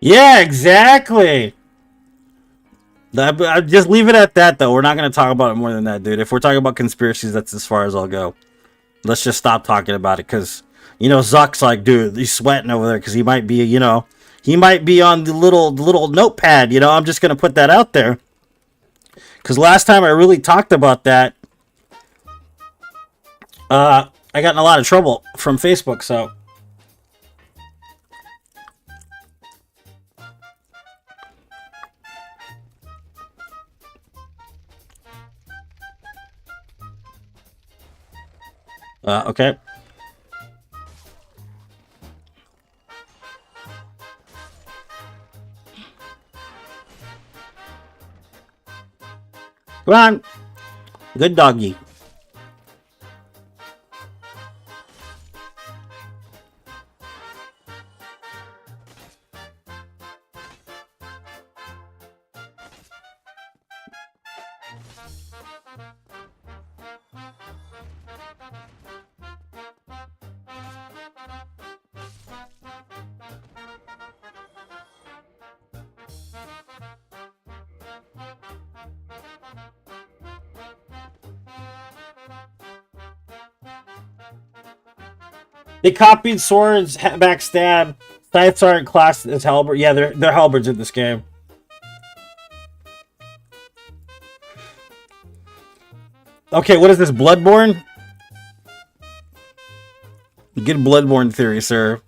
Yeah, exactly. Just leave it at that, though. We're not going to talk about it more than that, dude. If we're talking about conspiracies, that's as far as I'll go. Let's just stop talking about it, because, you know, Zuck's like, dude, he's sweating over there, because he might be, you know, he might be on the little notepad, you know. I'm just going to put that out there. Because last time I really talked about that, I got in a lot of trouble from Facebook, so... okay. Come on. Good doggy. They copied swords, backstab. Scythes aren't classed as halberd. Yeah, they're halberds in this game. Okay, what is this? Bloodborne? Good Bloodborne theory, sir.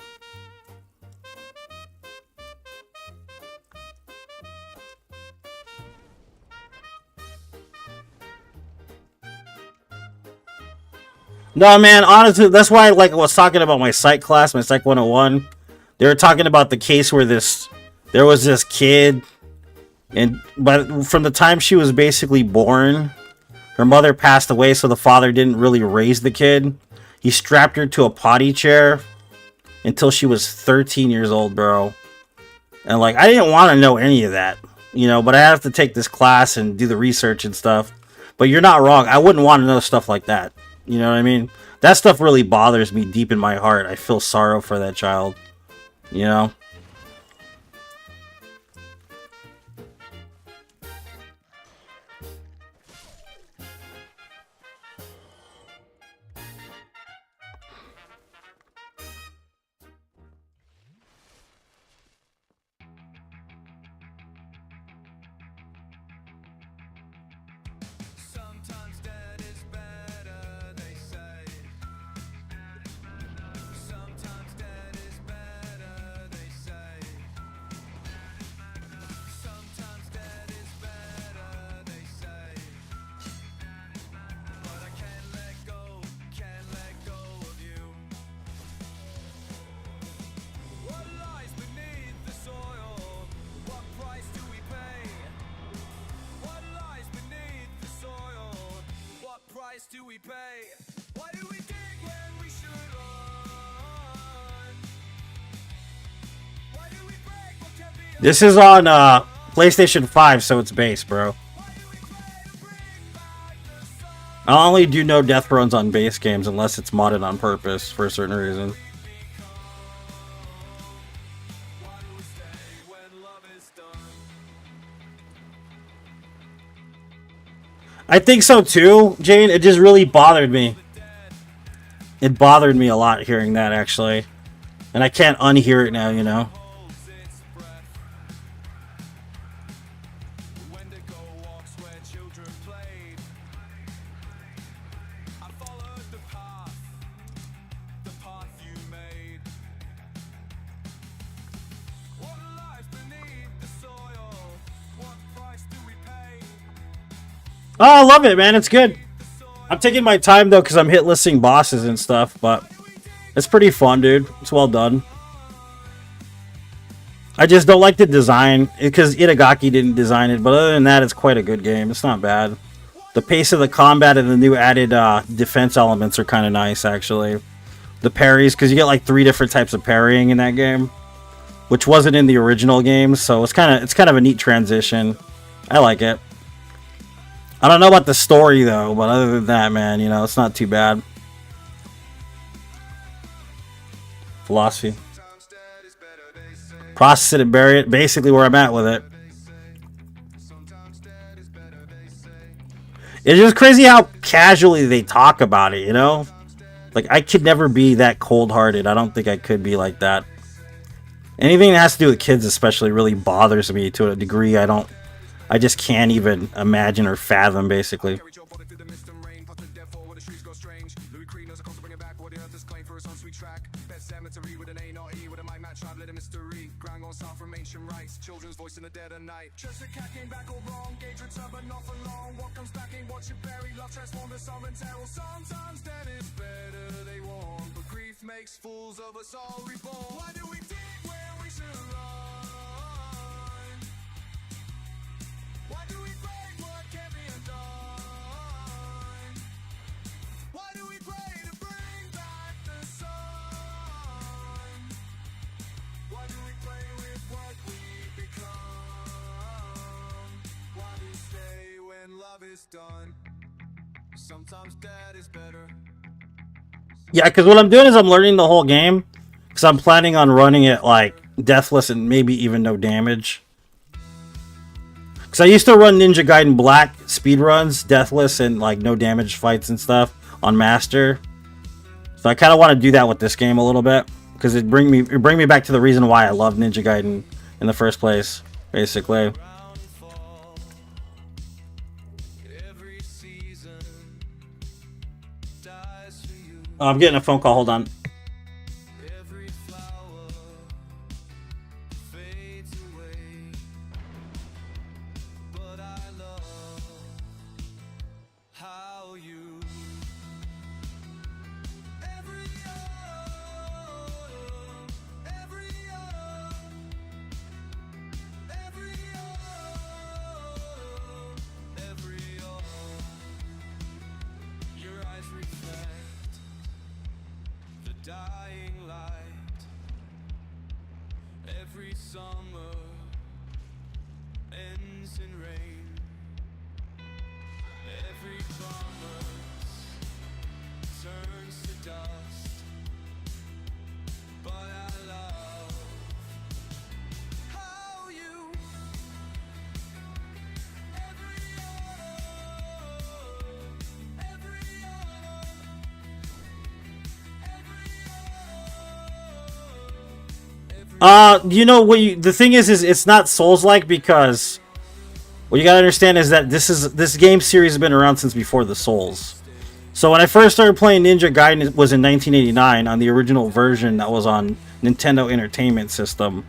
No, man, honestly, that's why I was talking about my psych class, my psych 101. They were talking about the case where there was this kid, but from the time she was basically born, her mother passed away, so the father didn't really raise the kid. He strapped her to a potty chair until she was 13 years old, bro. And, I didn't want to know any of that, you know, but I have to take this class and do the research and stuff. But you're not wrong. I wouldn't want to know stuff like that. You know what I mean? That stuff really bothers me deep in my heart. I feel sorrow for that child. You know? Sometimes dead is better, they say. Sometimes dead is better, they say. Sometimes dead is better, they say. But I can't let go of you. What lies beneath the soil? What price do we pay? What lies beneath the soil? What price do we pay? Why do we dig when we should run? Why do we break what can be? This is on PlayStation 5, so it's base, bro. Why do we pray to bring back the sun? I'll only do no death runs on base games unless it's modded on purpose for a certain reason. I think so too, Jane. It just really bothered me. It bothered me a lot hearing that, actually. And I can't unhear it now, you know? Oh, I love it, man. It's good. I'm taking my time, though, because I'm hit listing bosses and stuff, but it's pretty fun, dude. It's well done. I just don't like the design, because Itagaki didn't design it, but other than that, it's quite a good game. It's not bad. The pace of the combat and the new added defense elements are kind of nice, actually. The parries, because you get like 3 different types of parrying in that game, which wasn't in the original game, so it's kind of a neat transition. I like it. I don't know about the story, though, but other than that, man, you know, it's not too bad. Philosophy. Process it and bury it. Basically where I'm at with it. It's just crazy how casually they talk about it, you know? Like, I could never be that cold-hearted. I don't think I could be like that. Anything that has to do with kids especially really bothers me to a degree I just can't even imagine or fathom, basically. Makes fools of us all reborn. Why do we dig where we should run? Why do we break what can't be undone? Why do we pray to bring back the sun? Why do we play with what we become? Why do we stay when love is done? Sometimes that is better. Yeah, because what I'm doing is I'm learning the whole game. Because I'm planning on running it, like, deathless and maybe even no damage. Because I used to run Ninja Gaiden Black speedruns, deathless, and, like, no damage fights and stuff on Master. So I kind of want to do that with this game a little bit. Because it bring me back to the reason why I love Ninja Gaiden in the first place, basically. Oh, I'm getting a phone call. Hold on. Dying light. Every summer ends in rain. Every promise turns to dust. But I love how you You know what? The thing is it's not Souls-like because what you gotta understand is that this game series has been around since before the Souls. So when I first started playing Ninja Gaiden, it was in 1989 on the original version that was on Nintendo Entertainment System.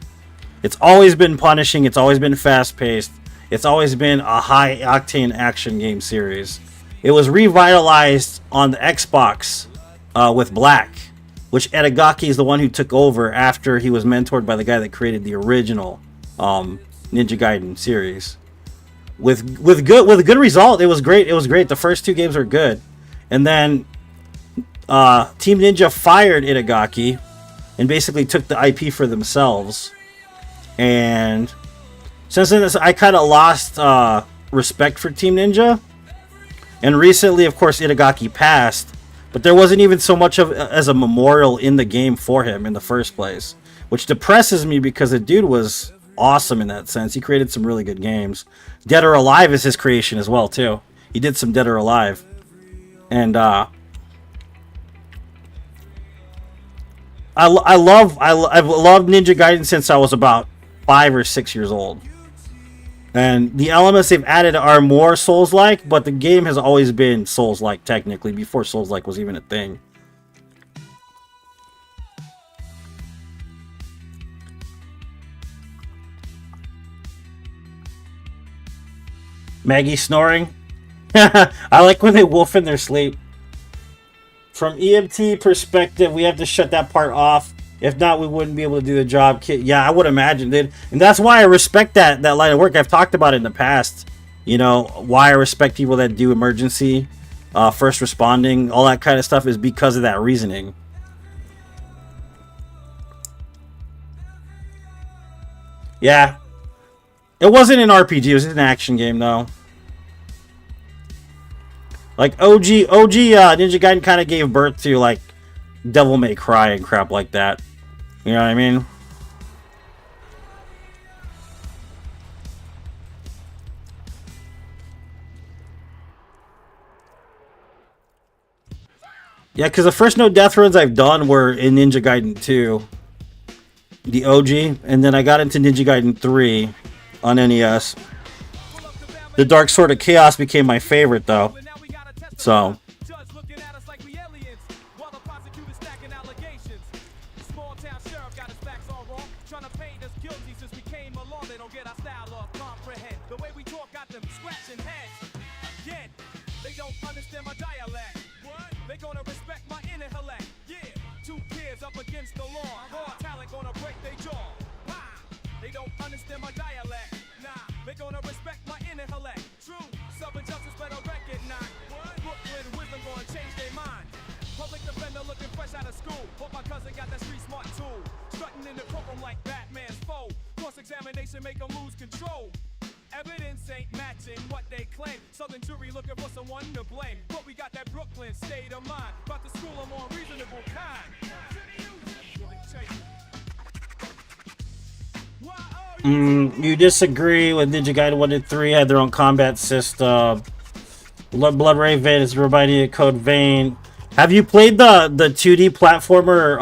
It's always been punishing. It's always been fast-paced. It's always been a high-octane action game series. It was revitalized on the Xbox with Black, which Itagaki is the one who took over after he was mentored by the guy that created the original Ninja Gaiden series. With good result. It was great. It was great. The first 2 games were good, and then Team Ninja fired Itagaki and basically took the IP for themselves. And since then, I kind of lost respect for Team Ninja. And recently, of course, Itagaki passed, but there wasn't even so much of as a memorial in the game for him in the first place, which depresses me because the dude was awesome in that sense. He created some really good games. Dead or Alive is his creation as well too. He did some Dead or Alive, and I've loved Ninja Gaiden since I was about 5 or 6 years old. And the elements they've added are more Souls-like, but the game has always been Souls-like technically, before Souls-like was even a thing. Maggie snoring. I like when they wolf in their sleep. From EMT perspective, we have to shut that part off. If not, we wouldn't be able to do the job. Yeah, I would imagine, dude. And that's why I respect that line of work. I've talked about it in the past. You know, why I respect people that do emergency, first responding, all that kind of stuff is because of that reasoning. Yeah. It wasn't an RPG. It was an action game, though. Like, OG Ninja Gaiden kind of gave birth to, like, Devil May Cry and crap like that. You know what I mean? Yeah, because the first no death runs I've done were in Ninja Gaiden 2. The OG. And then I got into Ninja Gaiden 3 on NES. The Dark Sword of Chaos became my favorite, though. So... make them lose control. Evidence ain't matching what they claim. Southern jury looking for someone to blame. But we got that Brooklyn state of mind. About to school them on reasonable kind. You disagree with Ninja Gaiden 1 and 3 had their own combat system. Blood Raven is reminding Code Vein. Have you played the 2D platformer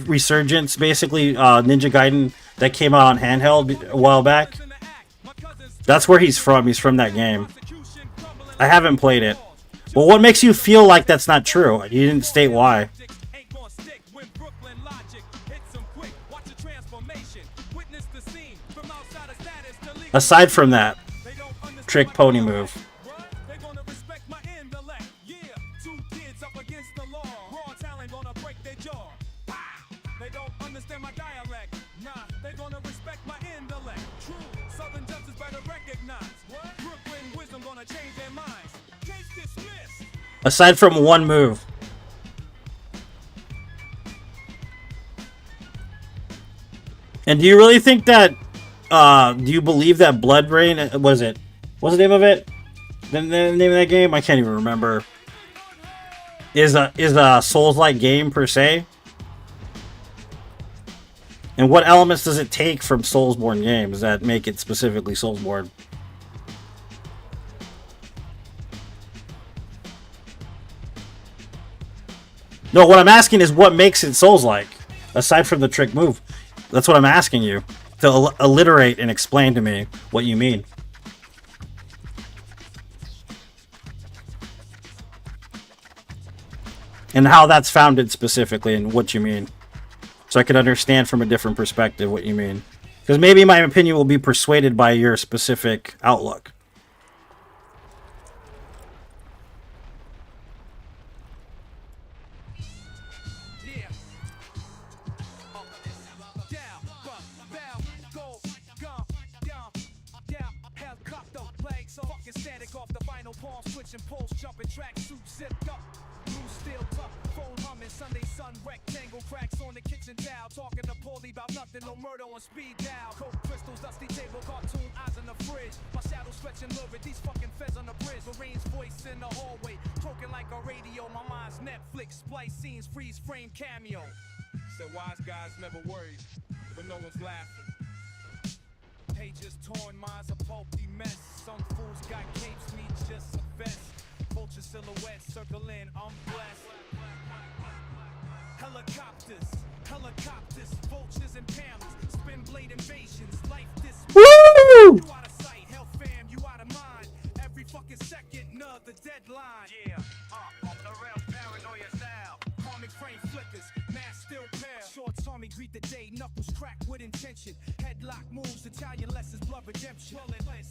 Resurgence, basically Ninja Gaiden that came out on handheld a while back? That's where he's from. He's from that game. I haven't played it. Well, what makes you feel like that's not true? You didn't state why. Aside from that, trick pony move. Aside from one move. And do you really think that, do you believe that Blood Rain, what is it? What's the name of it? The name of that game? I can't even remember. Is a Souls-like game per se? And what elements does it take from Soulsborne games that make it specifically Soulsborne? No, what I'm asking is what makes it Souls-like, aside from the trick move. That's what I'm asking you, to alliterate and explain to me what you mean. And how that's founded specifically and what you mean. So I can understand from a different perspective what you mean. Because maybe my opinion will be persuaded by your specific outlook. Jumping track suit zipped up, blue steel tough, phone humming, Sunday sun, rectangle cracks on the kitchen towel, talking to poorly about nothing, no murder on speed dial. Coke crystals, dusty table, cartoon eyes in the fridge. My shadow stretching lurid, these fucking feds on the bridge. Lorraine's voice in the hallway, talking like a radio. My mind's Netflix, splice scenes, freeze frame cameo. Said wise guys never worry, but no one's laughing. Pages torn, mine's a pulpy mess. Some fools got capes, me just a vest. Vulture silhouette circling, I'm blessed. Helicopters, helicopters, vultures and panels, spin blade invasions, life this. Woo! You out of sight, hell fam, you out of mind. Every fucking second, another deadline. Yeah, off the rails, paranoia style. Comic frame flickers, mask still pale. Short Tommy greet the day, knuckles crack with intention. Headlock moves, Italian lessons, blood redemption.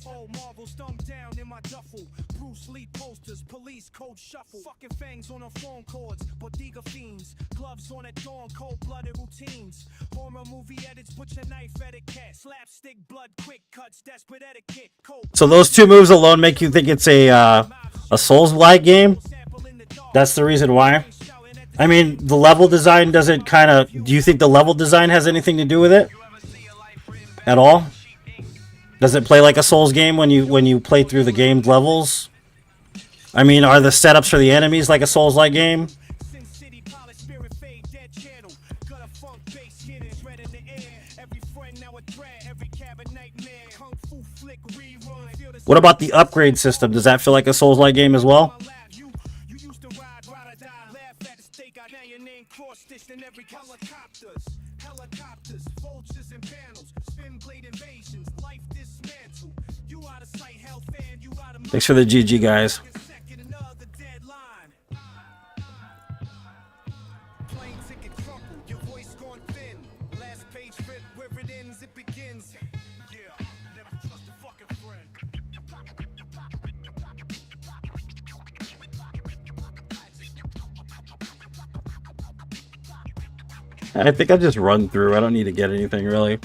Old marbles thumbed down in my duffel. Bruce Lee posters, police code shuffle. Fucking fangs on our phone cords, bodega fiends. Gloves on at dawn, cold-blooded routines. Horror movie edits, put your knife etiquette. Slapstick, blood, quick cuts, desperate etiquette. Cold. So those two moves alone make you think it's a Souls-like game? That's the reason why? I mean, the level design doesn't kind of... Do you think the level design has anything to do with it? At all? Does it play like a Souls game when you play through the gamed levels? I mean, are the setups for the enemies like a Souls-like game? What about the upgrade system? Does that feel like a Souls-like game as well? Thanks for the GG, guys. I think I just run through. I don't need to get anything really.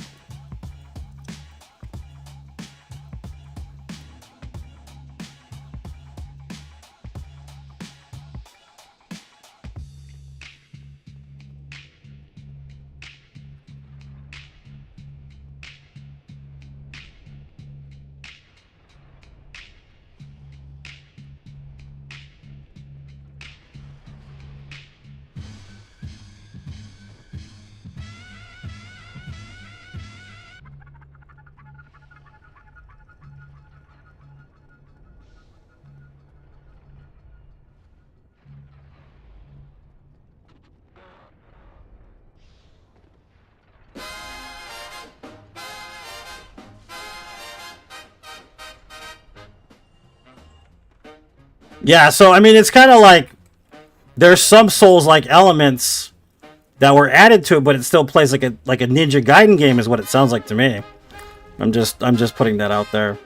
Yeah, so I mean, it's kind of like there's some Souls-like elements that were added to it, but it still plays like a Ninja Gaiden game, is what it sounds like to me. I'm just putting that out there.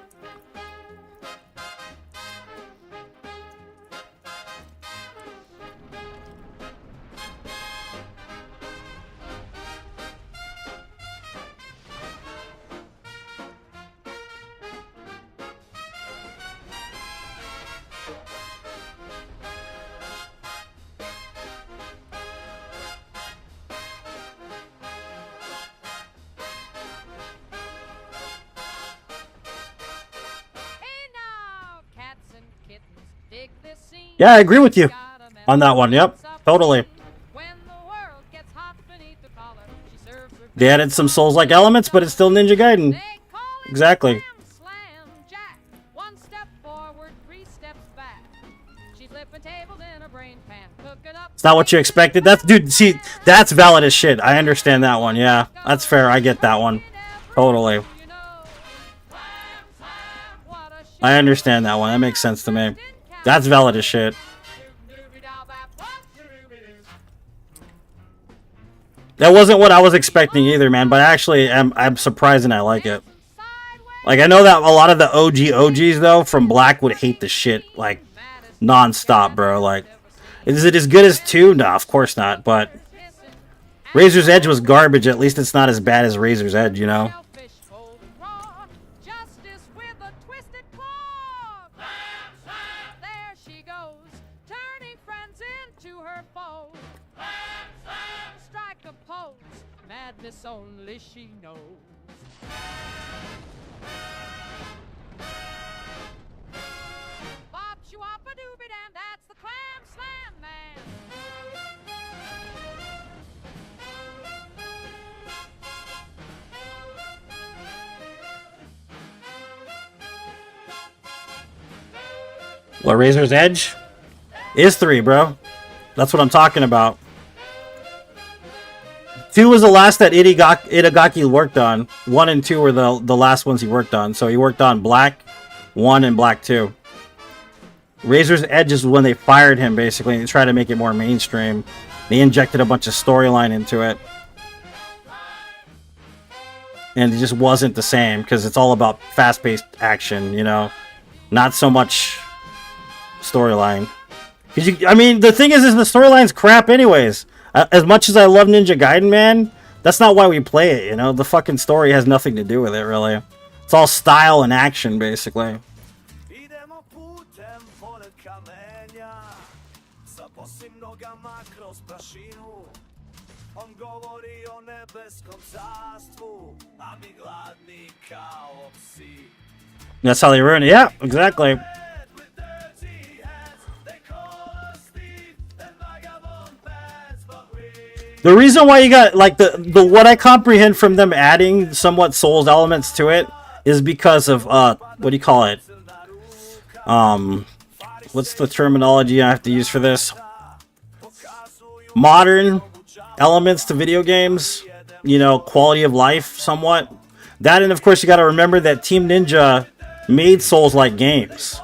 Yeah, I agree with you on that one. Yep, totally. They added some Souls-like elements, but it's still Ninja Gaiden. Exactly. Is that what you expected? That's, dude, see, that's valid as shit. I understand that one. Yeah, that's fair. I get that one. Totally. I understand that one. That makes sense to me. That's valid as shit. That wasn't what I was expecting either, man. But actually, I'm surprised and I like it. Like, I know that a lot of the OGs, though, from Black would hate the shit, like, non-stop, bro. Like, is it as good as 2? No, of course not. But Razor's Edge was garbage. At least it's not as bad as Razor's Edge, you know? this only she knows. Bop shwop a doobie dan, that's the clam slam man. What, Razor's Edge? Is 3, bro. That's what I'm talking about. 2 was the last that Itagaki worked on. 1 and 2 were the last ones he worked on. So he worked on Black 1 and Black 2. Razor's Edge is when they fired him, basically, and tried to make it more mainstream. They injected a bunch of storyline into it. And it just wasn't the same, because it's all about fast-paced action, you know? Not so much storyline. I mean, the thing is the storyline's crap anyways. As much as I love Ninja Gaiden, man, that's not why we play it, you know? The fucking story has nothing to do with it, really. It's all style and action, basically. That's how they ruin it. Yeah, exactly. The reason why you got, like, the what I comprehend from them adding somewhat Souls elements to it is because of, what do you call it? What's the terminology I have to use for this? Modern elements to video games, you know, quality of life somewhat. That, and of course you got to remember that Team Ninja made Souls-like games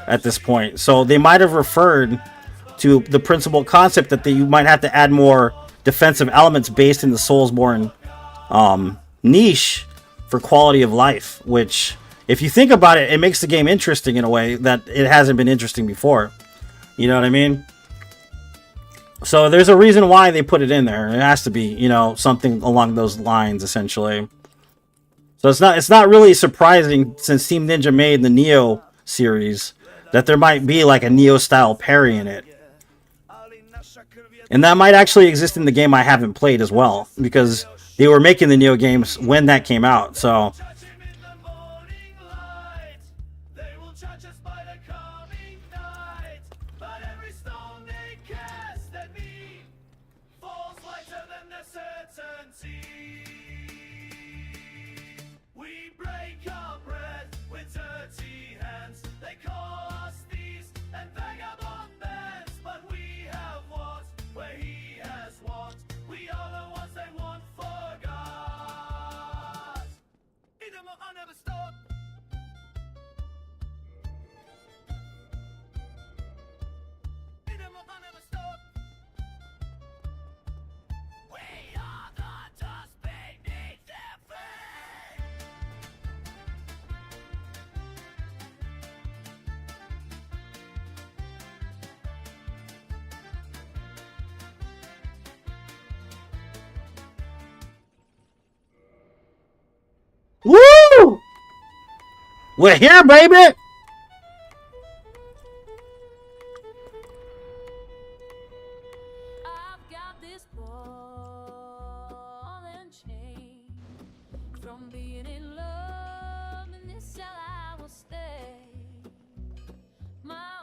at this point. So they might have referred to the principal concept that you might have to add more defensive elements based in the Soulsborne niche for quality of life, which, if you think about it, it makes the game interesting in a way that it hasn't been interesting before. You know what I mean? So there's a reason why they put it in there. It has to be, you know, something along those lines, essentially. So it's not really surprising, since Team Ninja made the Neo series, that there might be like a Neo style parry in it. And that might actually exist in the game I haven't played as well, because they were making the Neo games when that came out. So woo! We're here, baby! I've got this ball and chain from being in love, and this shall I will stay. My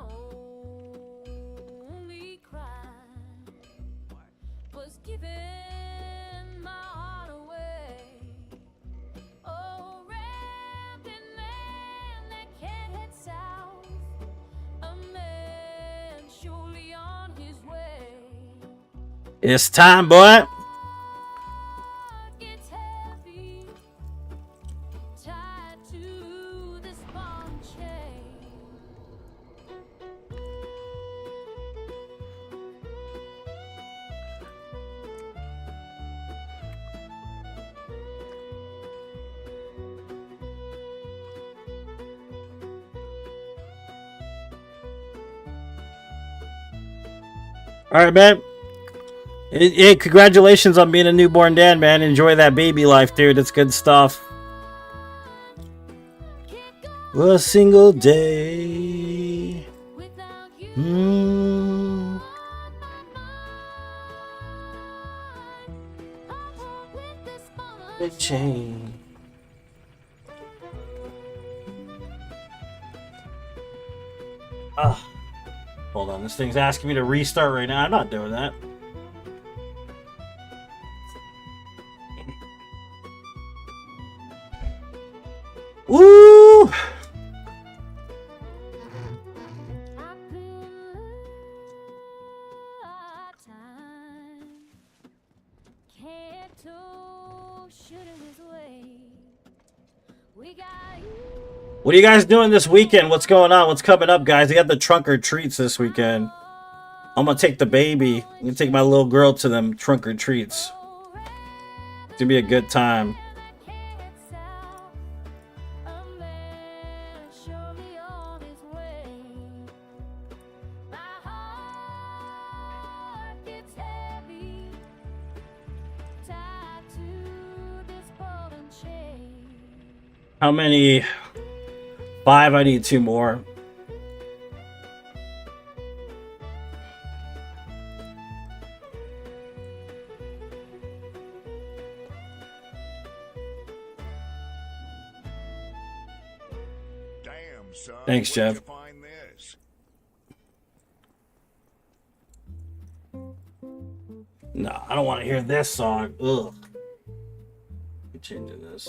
only crime was giving my heart away. Oh, rambling man that can't head south, a man surely on his way. It's time, boy. Gets heavy, tied to this bond chain. All right, man. Hey, congratulations on being a newborn dad, man. Enjoy that baby life, dude. It's good stuff. A single day. Without you Mm. on my mind, I walk with this The chain. Ah. Hold on, this thing's asking me to restart right now. I'm not doing that. Woo! I feel time can't shooting his way. We got you. What are you guys doing this weekend? What's going on? What's coming up, guys? I got the trunk or treats this weekend. I'm gonna take the baby. I'm gonna take my little girl to them trunk or treats. It's gonna be a good time. How many? 5. I need 2 more. Damn, son. Thanks, Where'd Jeff. you find this? No, I don't want to hear this song. Ugh. I'm changing this.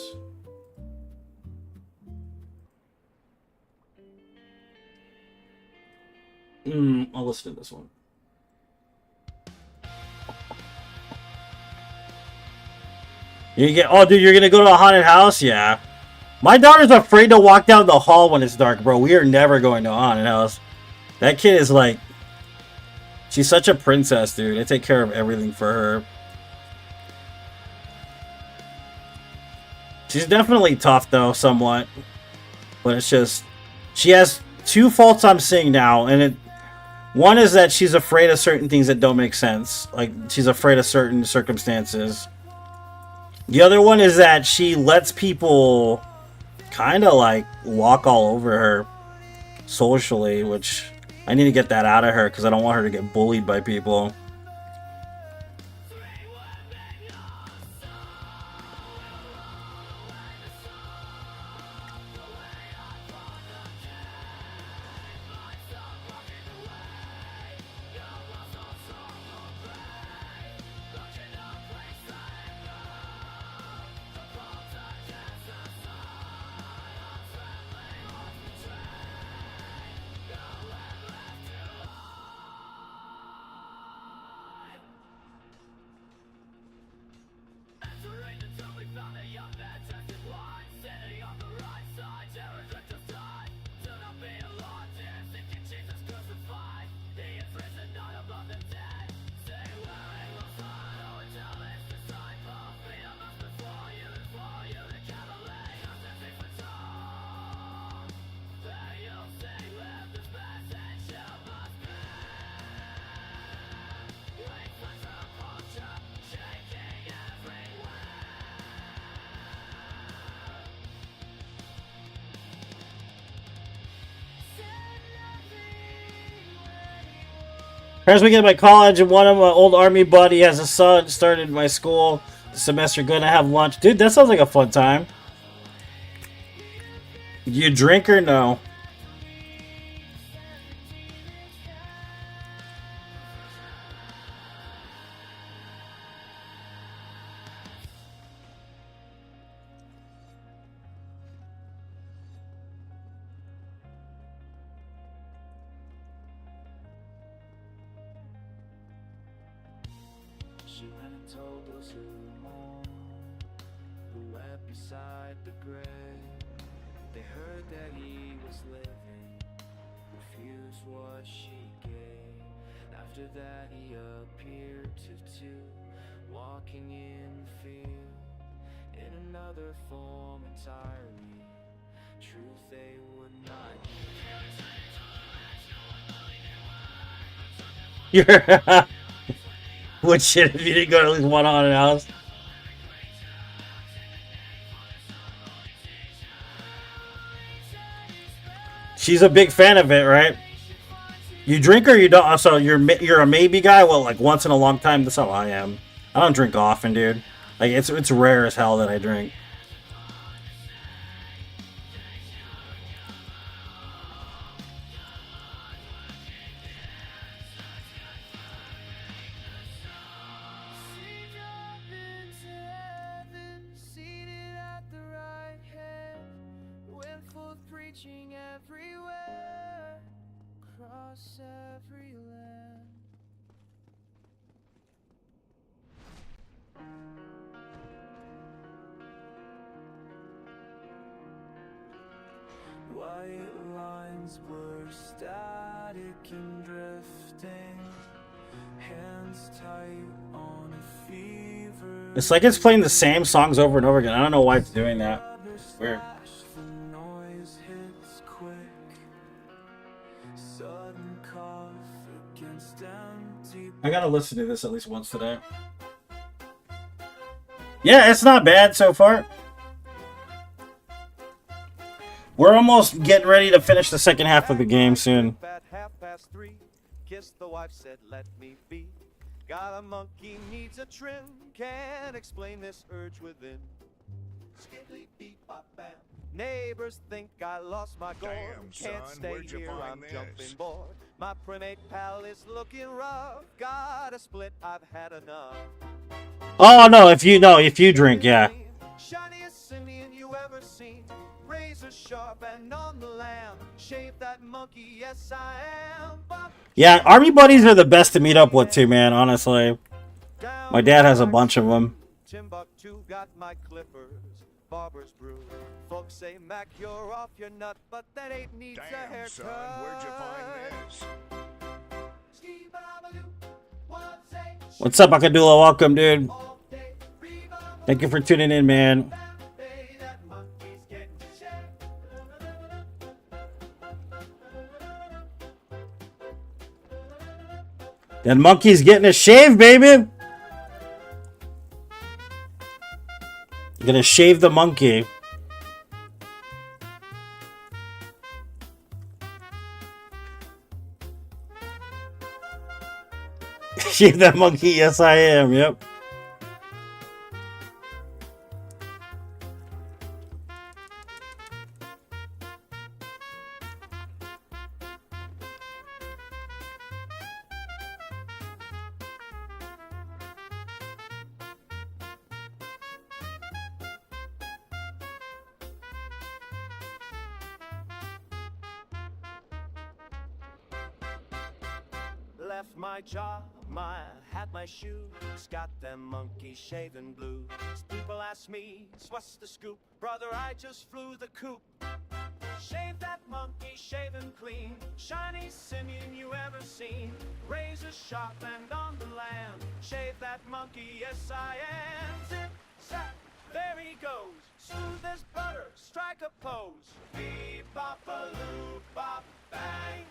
I'll listen to this one. Oh, dude, you're gonna go to a haunted house? Yeah. My daughter's afraid to walk down the hall when it's dark, bro. We are never going to a haunted house. That kid is like... She's such a princess, dude. I take care of everything for her. She's definitely tough, though, somewhat. But it's just... She has 2 faults I'm seeing now, and one is that she's afraid of certain things that don't make sense. Like, she's afraid of certain circumstances. The other one is that she lets people kind of, like, walk all over her socially, which I need to get that out of her because I don't want her to get bullied by people. First weekend at my college, and one of my old army buddy has a son. Started my school this semester. Gonna have lunch, dude. That sounds like a fun time. You drink or no? She went and told those who wept beside the grave. They heard that he was living, refused what she gave. After that he appeared to two, walking in the field, in another form entirely. Truth they would not. You're... What shit if you didn't go to at least one haunted house? She's a big fan of it, right? You drink or you don't? So you're a maybe guy? Well, like once in a long time. That's how I am. I don't drink often, dude. Like it's rare as hell that I drink. Preaching everywhere, across every land. White lines were static and drifting, hands tight on a fever. It's like it's playing the same songs over and over again. I don't know why it's doing that. It's weird. I gotta listen to this at least once today. Yeah, it's not bad so far. We're almost getting ready to finish the second half of the game soon. At 3:30, kissed the wife, said, "Let me be." Got a monkey, needs a trim, can't explain this urge within. Skiddly beep bop bam. Neighbors think I lost my gourd. Damn, Can't son, stay where'd you here, find I'm this? jumping bored. My primate pal is looking rough. Got a split, I've had enough. Oh no, if you drink, yeah. Shiniest Indian you ever seen. Razor sharp and on the lamb. Shave that monkey, yes I am. Yeah, army buddies are the best to meet up with too, man, honestly. My dad has a bunch of them. Timbuktu got my clippers. Barber's brew. Folks say, Mac, you're off your nut, but that ain't needs a Damn, haircut. son, where'd you find this? What's up, Akadula? Welcome, dude. Thank you for tuning in, man. That monkey's getting a shave, baby. You're gonna shave the monkey. Shave that monkey, yes I am, yep. Left my job, my hat, my shoes. Got them monkey shaving blues. People ask me, what's the scoop? Brother, I just flew the coop. Shave that monkey, shaving clean. Shiny simian you ever seen. Razor sharp and on the lamb. Shave that monkey, yes I am. Zip, zap, there he goes. Smooth as butter, strike a pose. Beep, bop, a loop, bop, bang.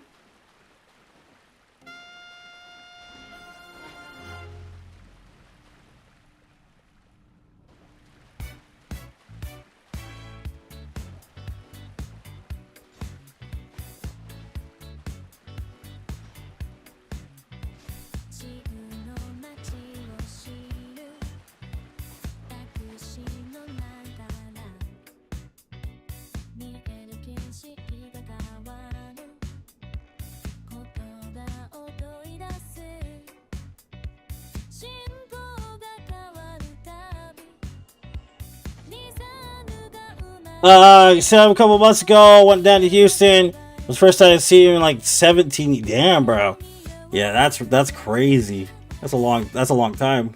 You said a couple months ago, went down to Houston. It was the first time I see you in like 17. Damn, bro. Yeah, that's crazy. That's a long time.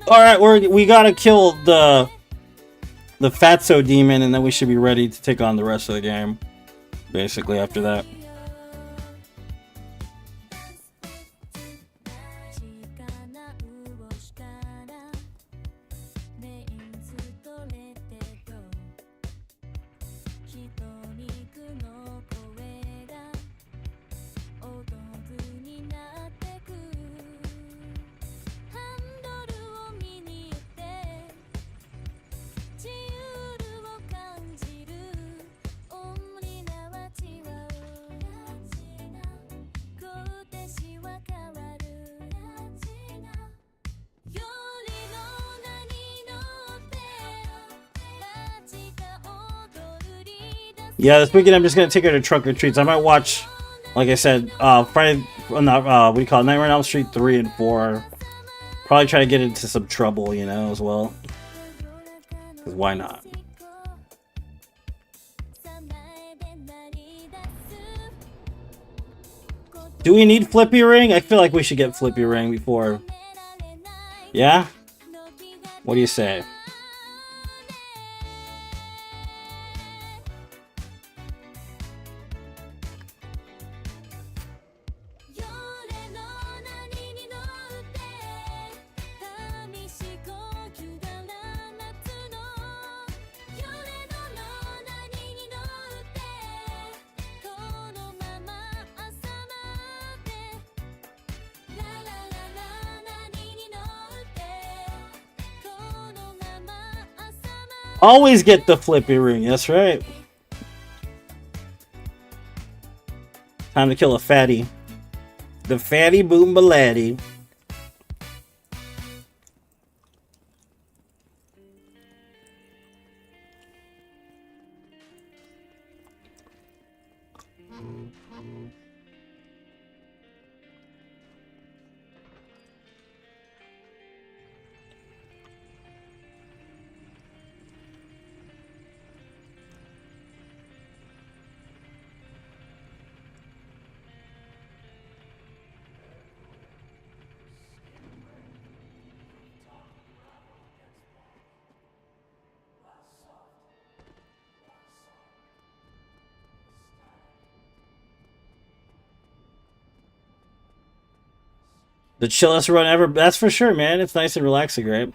All right, we gotta kill the Fatso demon, and then we should be ready to take on the rest of the game. Basically, after that. Yeah, this weekend I'm just gonna take her to Trunk or Treats. I might watch, like I said, Friday, not what do you call it, Nightreign on Elm Street 3 and 4. Probably try to get into some trouble, you know, as well. Because why not? Do we need Flippy Ring? I feel like we should get Flippy Ring before. Yeah? What do you say? Always get the Flippy Ring, that's right. Time to kill a fatty. The fatty boombaladdy. The chillest run ever. That's for sure, man. It's nice and relaxing, right?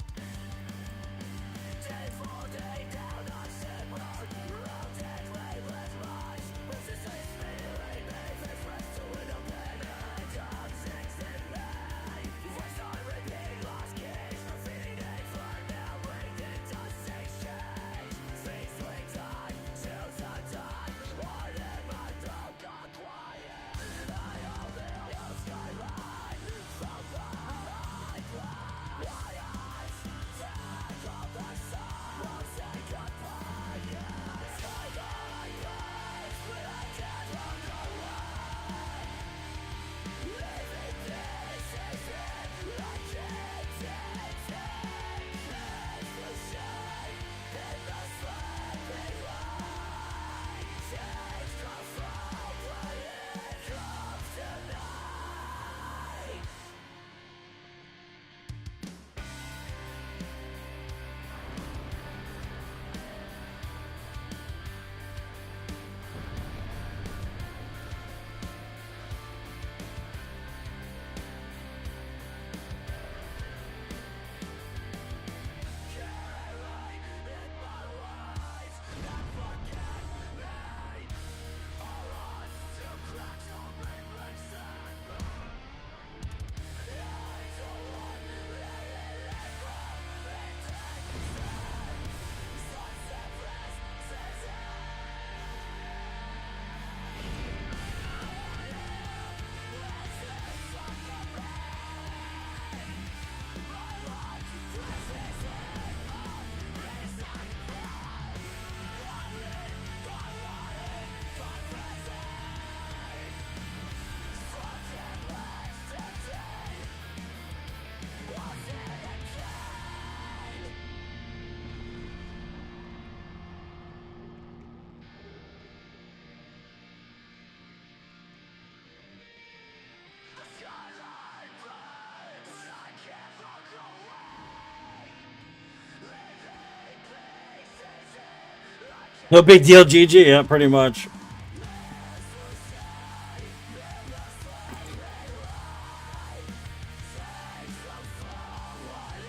No big deal, GG. Yeah, pretty much.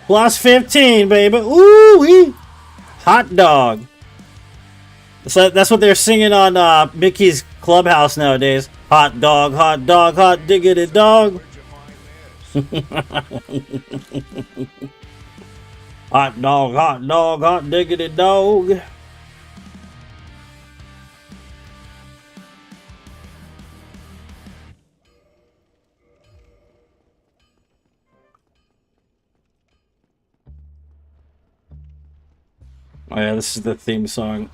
Plus 15, baby. Ooh wee. Hot dog. So that's what they're singing on Mickey's Clubhouse nowadays. Hot dog, hot diggity dog. Hot dog, hot diggity dog. Oh yeah, this is the theme song.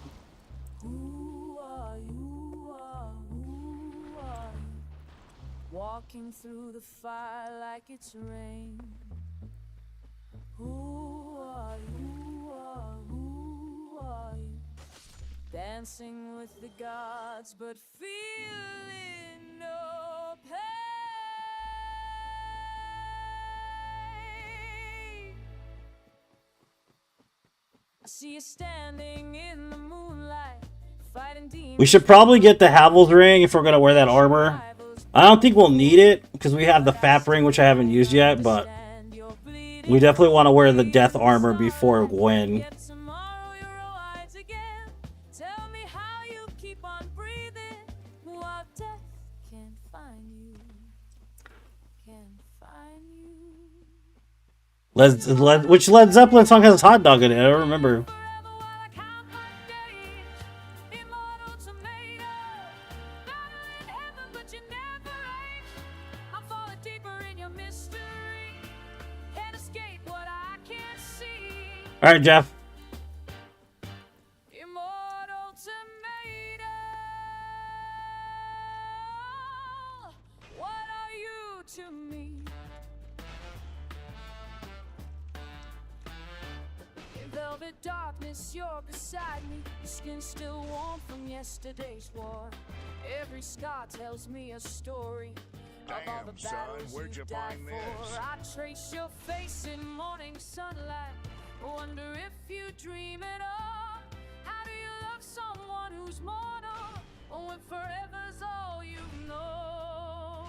Who are walking through the fire like it's rain. Who are you? Who are you? Dancing with the gods, but feeling no pain. I see you standing in the moonlight, fighting demons. We should probably get the Havel's ring if we're gonna wear that armor. I don't think we'll need it because we have the FAP ring, which I haven't used yet, but we definitely want to wear the death armor before Gwen. Tell me how you keep on breathing while death can't find you. Can't find you. Which Led Zeppelin song has hot dog in it? I don't remember. All right, Jeff. Immortal tomato, what are you to me? In velvet darkness, you're beside me. Your skin's still warm from yesterday's war. Every scar tells me a story of all the Damn, son, battles where'd you died find for. this? I trace your face in morning sunlight. Wonder if you dream it all. How do you love someone who's mortal when forever's all you know?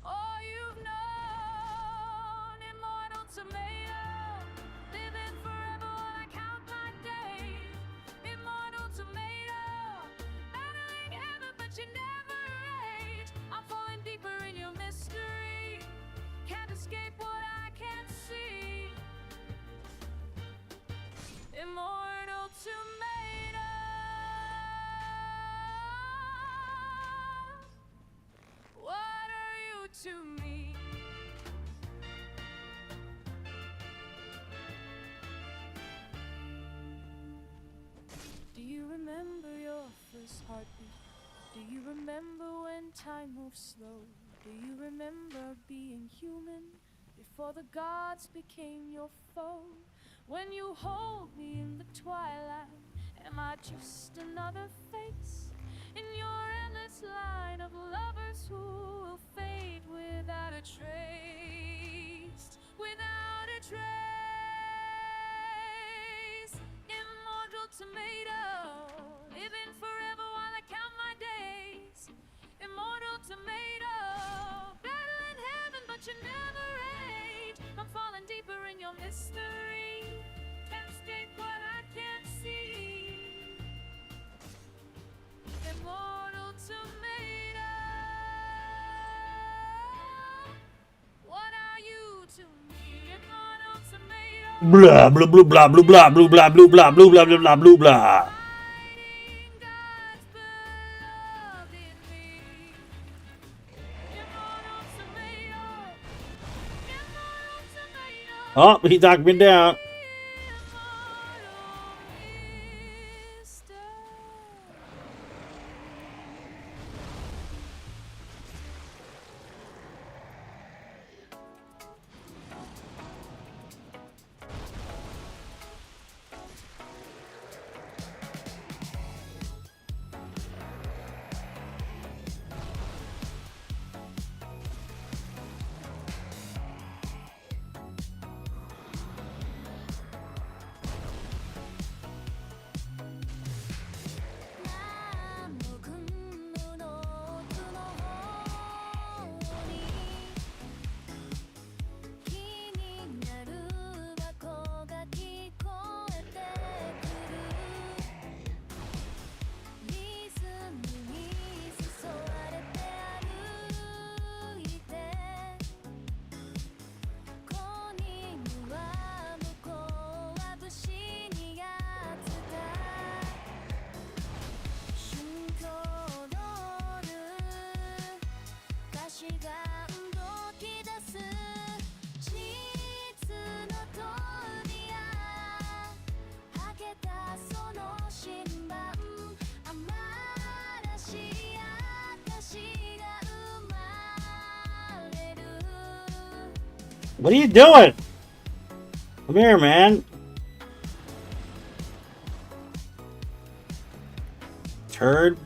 All you've known. Immortal tomato, living forever while I count my days. Immortal tomato, battling heaven but you never age. I'm falling deeper in your mystery. Can't escape what I can't see. Immortal tomato, what are you to me? Do you remember your first heartbeat? Do you remember when time moves slow? Do you remember being human before the gods became your foe? When you hold me in the twilight, am I just another face in your endless line of lovers who will fade without a trace? Without a trace. Immortal tomato, living forever while I count my days. Immortal tomato, battling heaven but you never age. I'm falling deeper in your mystery. Can't escape what I can't see. Immortal tomato, what are you to me? Immortal tomato, Blah blah blah blah blah blah blah blah blah blah blah blah blah blah blah. fighting God's beloved in me. Immortal tomato, immortal tomato. Oh, he knocked me down. What are you doing? Come here, man. Turd.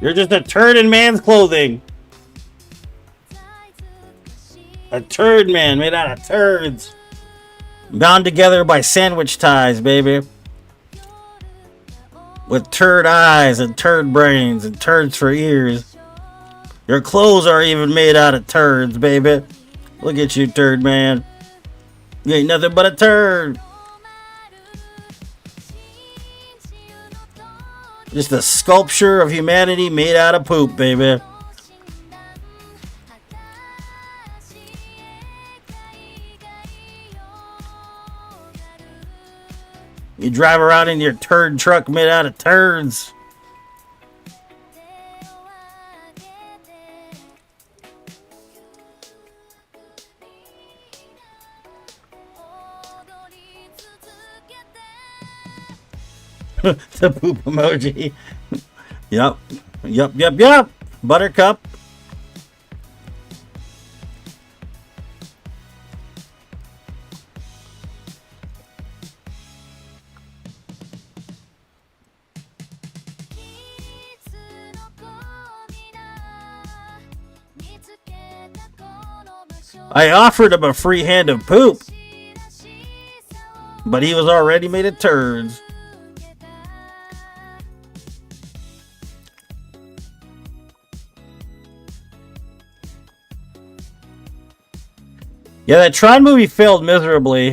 You're just a turd in man's clothing. A turd man made out of turds. Bound together by sandwich ties, baby. With turd eyes and turd brains and turds for ears. Your clothes are even made out of turds, baby. Look at you, turd man. You ain't nothing but a turd. Just a sculpture of humanity made out of poop, baby. You drive around in your turd truck made out of turds. The poop emoji. Yep. Buttercup. I offered him a free hand of poop, but he was already made of turds. Yeah, that Tron movie failed miserably.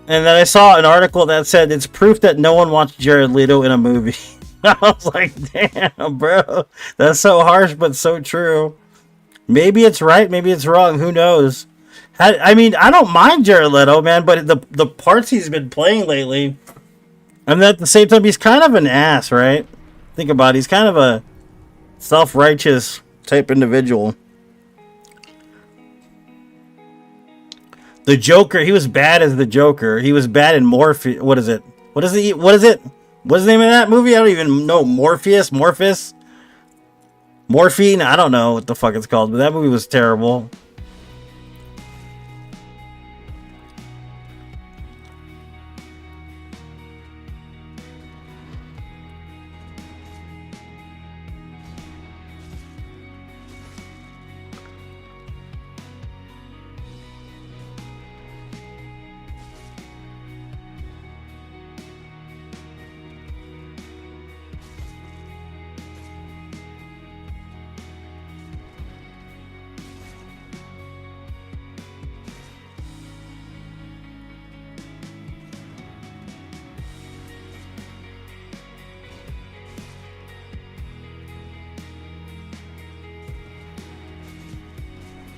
And then I saw an article that said it's proof that no one wants Jared Leto in a movie. I was like, damn, bro. That's so harsh, but so true. Maybe it's right, maybe it's wrong. Who knows? I mean, I don't mind Jared Leto, man, but the parts he's been playing lately, and at the same time, he's kind of an ass, right? Think about it. He's kind of a self-righteous type individual. The Joker, he was bad as the Joker. He was bad in Morpheus. What is it? What's the name of that movie? I don't even know. Morpheus? Morphine? I don't know what the fuck it's called, but that movie was terrible.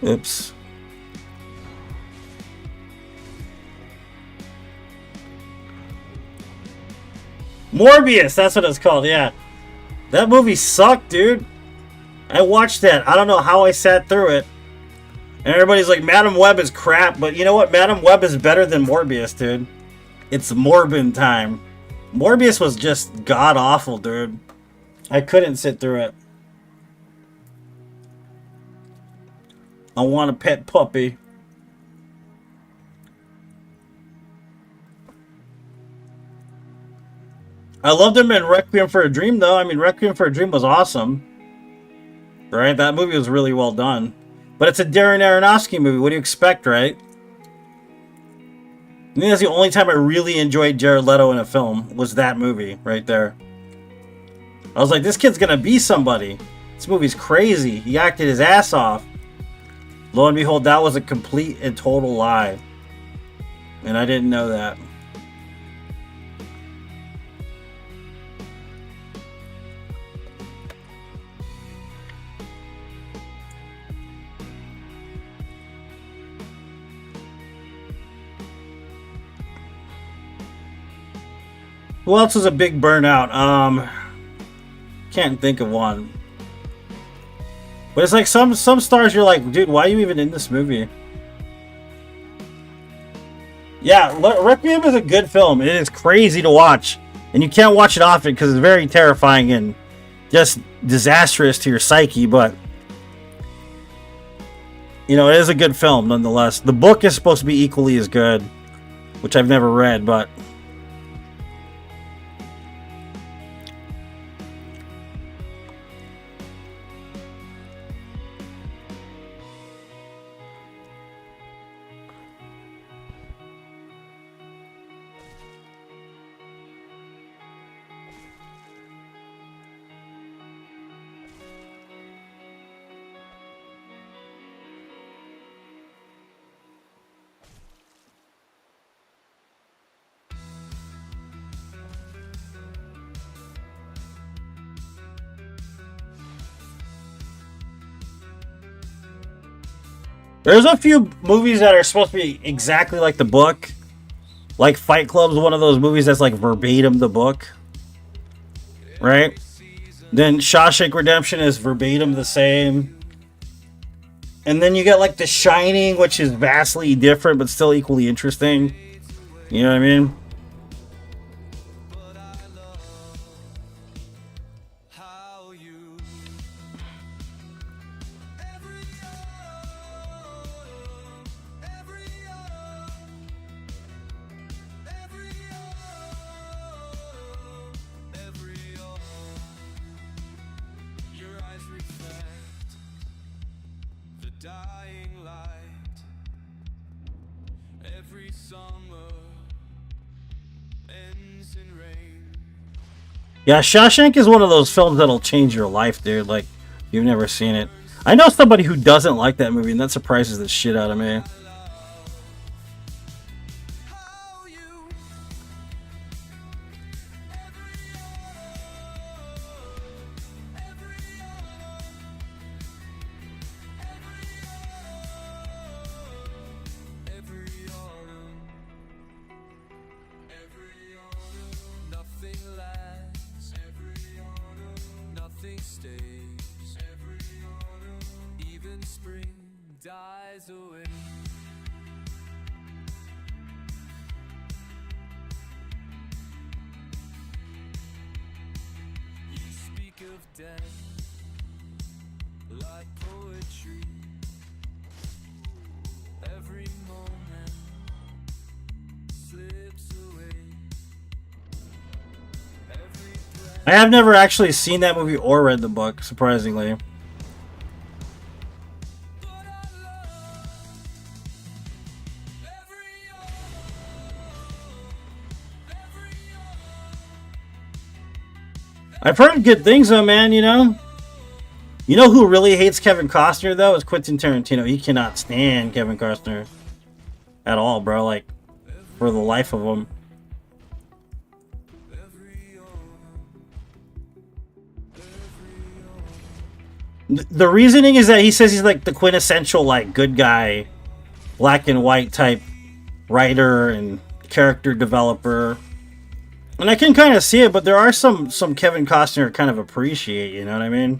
Oops. Morbius, that's what it's called, yeah. That movie sucked, dude. I watched that. I don't know how I sat through it. And everybody's like, Madam Web is crap. But you know what? Madam Web is better than Morbius, dude. It's Morbin time. Morbius was just god-awful, dude. I couldn't sit through it. I want a pet puppy. I loved him in Requiem for a Dream, though. I mean, Requiem for a Dream was awesome. Right? That movie was really well done. But it's a Darren Aronofsky movie. What do you expect, right? I think that's the only time I really enjoyed Jared Leto in a film, was that movie right there. I was like, this kid's gonna be somebody. This movie's crazy. He acted his ass off. Lo and behold, that was a complete and total lie. And I didn't know that. Who else was a big burnout? Can't think of one. But it's like some stars you're like, dude, why are you even in this movie? Yeah, Requiem is a good film. It is crazy to watch. And you can't watch it often because it's very terrifying and just disastrous to your psyche, but you know, it is a good film nonetheless. The book is supposed to be equally as good, which I've never read, but there's a few movies that are supposed to be exactly like the book. Like Fight Club's one of those movies that's like verbatim the book. Right? Then Shawshank Redemption is verbatim the same. And then you get like The Shining, which is vastly different but still equally interesting. You know what I mean? Dying light every summer ends in rain. Yeah, Shawshank is one of those films that'll change your life, dude. Like, you've never seen it. I know somebody who doesn't like that movie, and that surprises the shit out of me. Dies away. You speak of death like poetry. Every moment slips away. Every breath. I have never actually seen that movie or read the book, surprisingly. I've heard good things though, man, you know? You know who really hates Kevin Costner, though? Is Quentin Tarantino. He cannot stand Kevin Costner at all, bro. Like, for the life of him. The reasoning is that he says he's like the quintessential, like, good guy, black and white type writer and character developer. And I can kind of see it, but there are some Kevin Costner kind of appreciate, you know what I mean?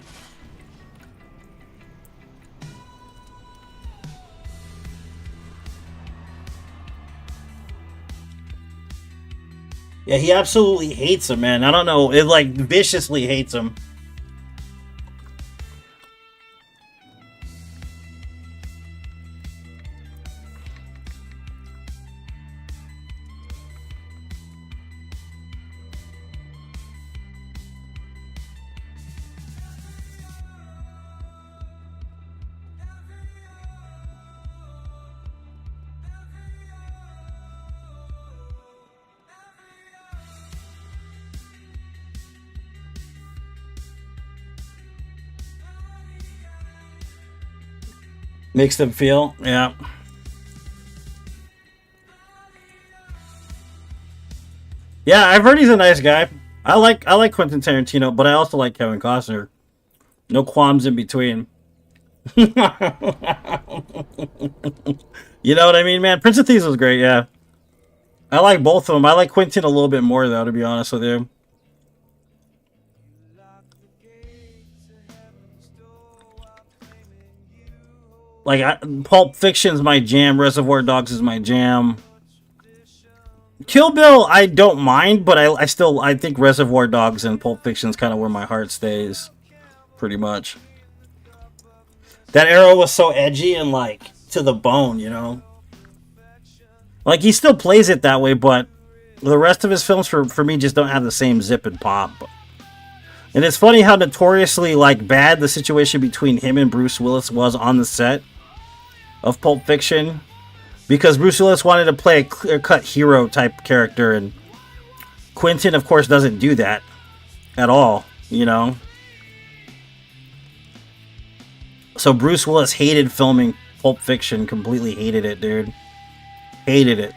Yeah, he absolutely hates him, man. I don't know. It, like, viciously hates him. Makes them feel, yeah. Yeah, I've heard he's a nice guy. I like Quentin Tarantino, but I also like Kevin Costner. No qualms in between. You know what I mean, man? Prince of Thieves was great, yeah. I like both of them. I like Quentin a little bit more, though, to be honest with you. Pulp Fiction's my jam. Reservoir Dogs is my jam. Kill Bill, I don't mind, but I think Reservoir Dogs and Pulp Fiction's kind of where my heart stays, pretty much. That era was so edgy and like to the bone, you know. Like he still plays it that way, but the rest of his films for me just don't have the same zip and pop. And it's funny how notoriously like bad the situation between him and Bruce Willis was on the set of Pulp Fiction. Because Bruce Willis wanted to play a clear-cut hero type character, and Quentin, of course, doesn't do that at all, you know? So Bruce Willis hated filming Pulp Fiction, completely hated it, dude. Hated it.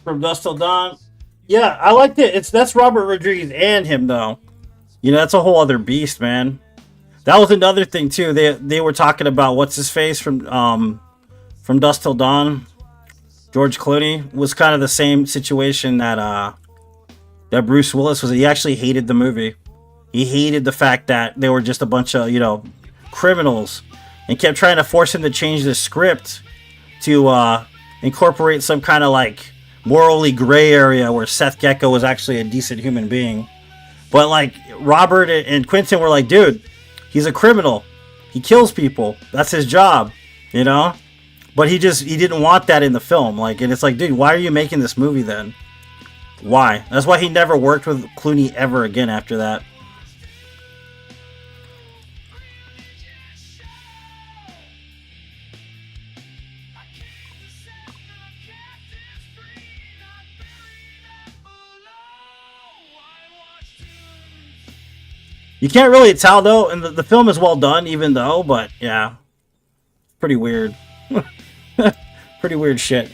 From Dusk Till Dawn. Yeah, I liked it. That's Robert Rodriguez and him though. You know, that's a whole other beast, man. That was another thing too. They were talking about what's his face from Dusk Till Dawn. George Clooney was kind of the same situation that Bruce Willis was. He actually hated the movie. He hated the fact that they were just a bunch of, you know, criminals, and kept trying to force him to change the script to incorporate some kind of like morally gray area where Seth Gecko was actually a decent human being. But like Robert and Quentin were like, dude, he's a criminal. He kills people. That's his job, you know? But he didn't want that in the film. Like, and it's like, dude, why are you making this movie then? Why? That's why he never worked with Clooney ever again after that. You can't really tell though, and the film is well done, even though, but yeah, pretty weird. Pretty weird shit.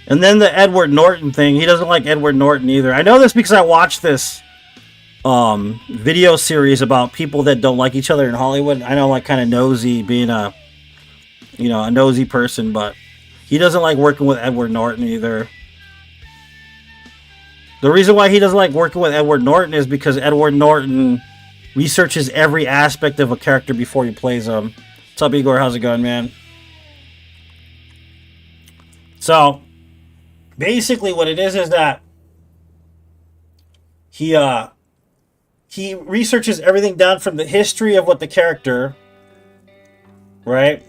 And then the Edward Norton thing. He doesn't like Edward Norton either. I know this because I watched this video series about people that don't like each other in Hollywood. I know, like, kind of nosy, being a nosy person, but he doesn't like working with Edward Norton either. The reason why he doesn't like working with Edward Norton is because Edward Norton researches every aspect of a character before he plays them. What's up, Igor? How's it going, man? So basically what it is that he researches everything down from the history of what the character, right,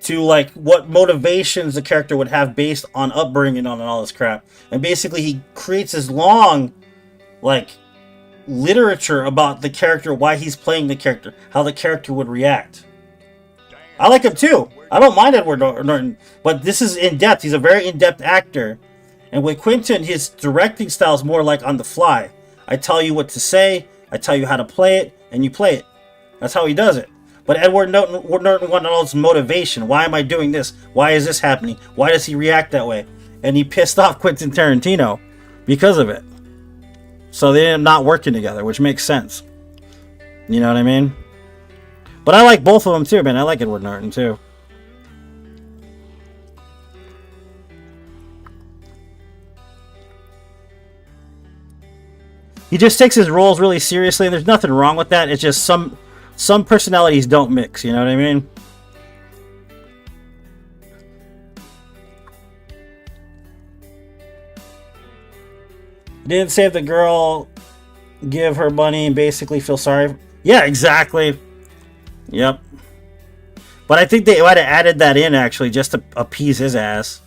to like what motivations the character would have based on upbringing and all this crap. And basically he creates this long like literature about the character, why he's playing the character, how the character would react. I like him too. I don't mind Edward Norton, but this is in-depth. He's a very in-depth actor. And with Quentin, his directing style is more like on the fly. I tell you what to say, I tell you how to play it, and you play it. That's how he does it. But Edward Norton wanted all this motivation. Why am I doing this? Why is this happening? Why does he react that way? And he pissed off Quentin Tarantino because of it. So they ended up not working together, which makes sense. You know what I mean? But I like both of them too, man. I like Edward Norton too. He just takes his roles really seriously, and there's nothing wrong with that. It's just some personalities don't mix, you know what I mean? Didn't save the girl, give her money, and basically feel sorry. Yeah, exactly. Yep. But I think they might have added that in, actually, just to appease his ass.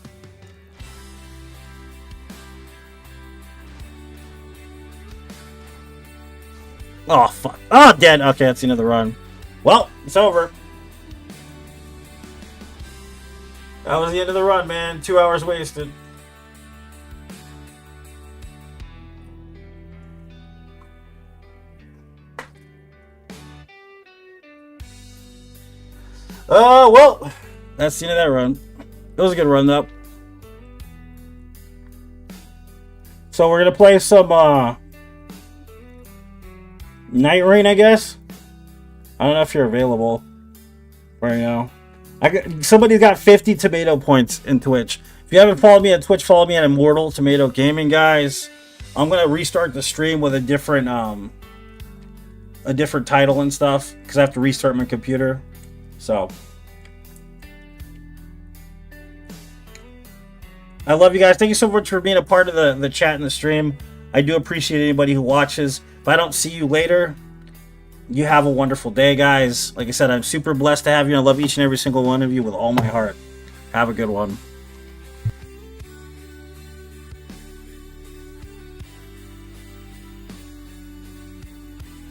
Oh, fuck. Oh, dead. Okay, that's the end of the run. Well, it's over. That was the end of the run, man. 2 hours wasted. Well, that's the end of that run. It was a good run, though. So we're going to play some, Nightreign, I guess. I don't know if you're available right now. Somebody's got 50 tomato points in Twitch. If you haven't followed me on Twitch, follow me at Immortal Tomato Gaming, guys. I'm gonna restart the stream with a different title and stuff because I have to restart my computer. So I love you guys. Thank you so much for being a part of the chat and the stream. I do appreciate anybody who watches. If I don't see you later, you have a wonderful day, guys. Like I said, I'm super blessed to have you. I love each and every single one of you with all my heart. Have a good one.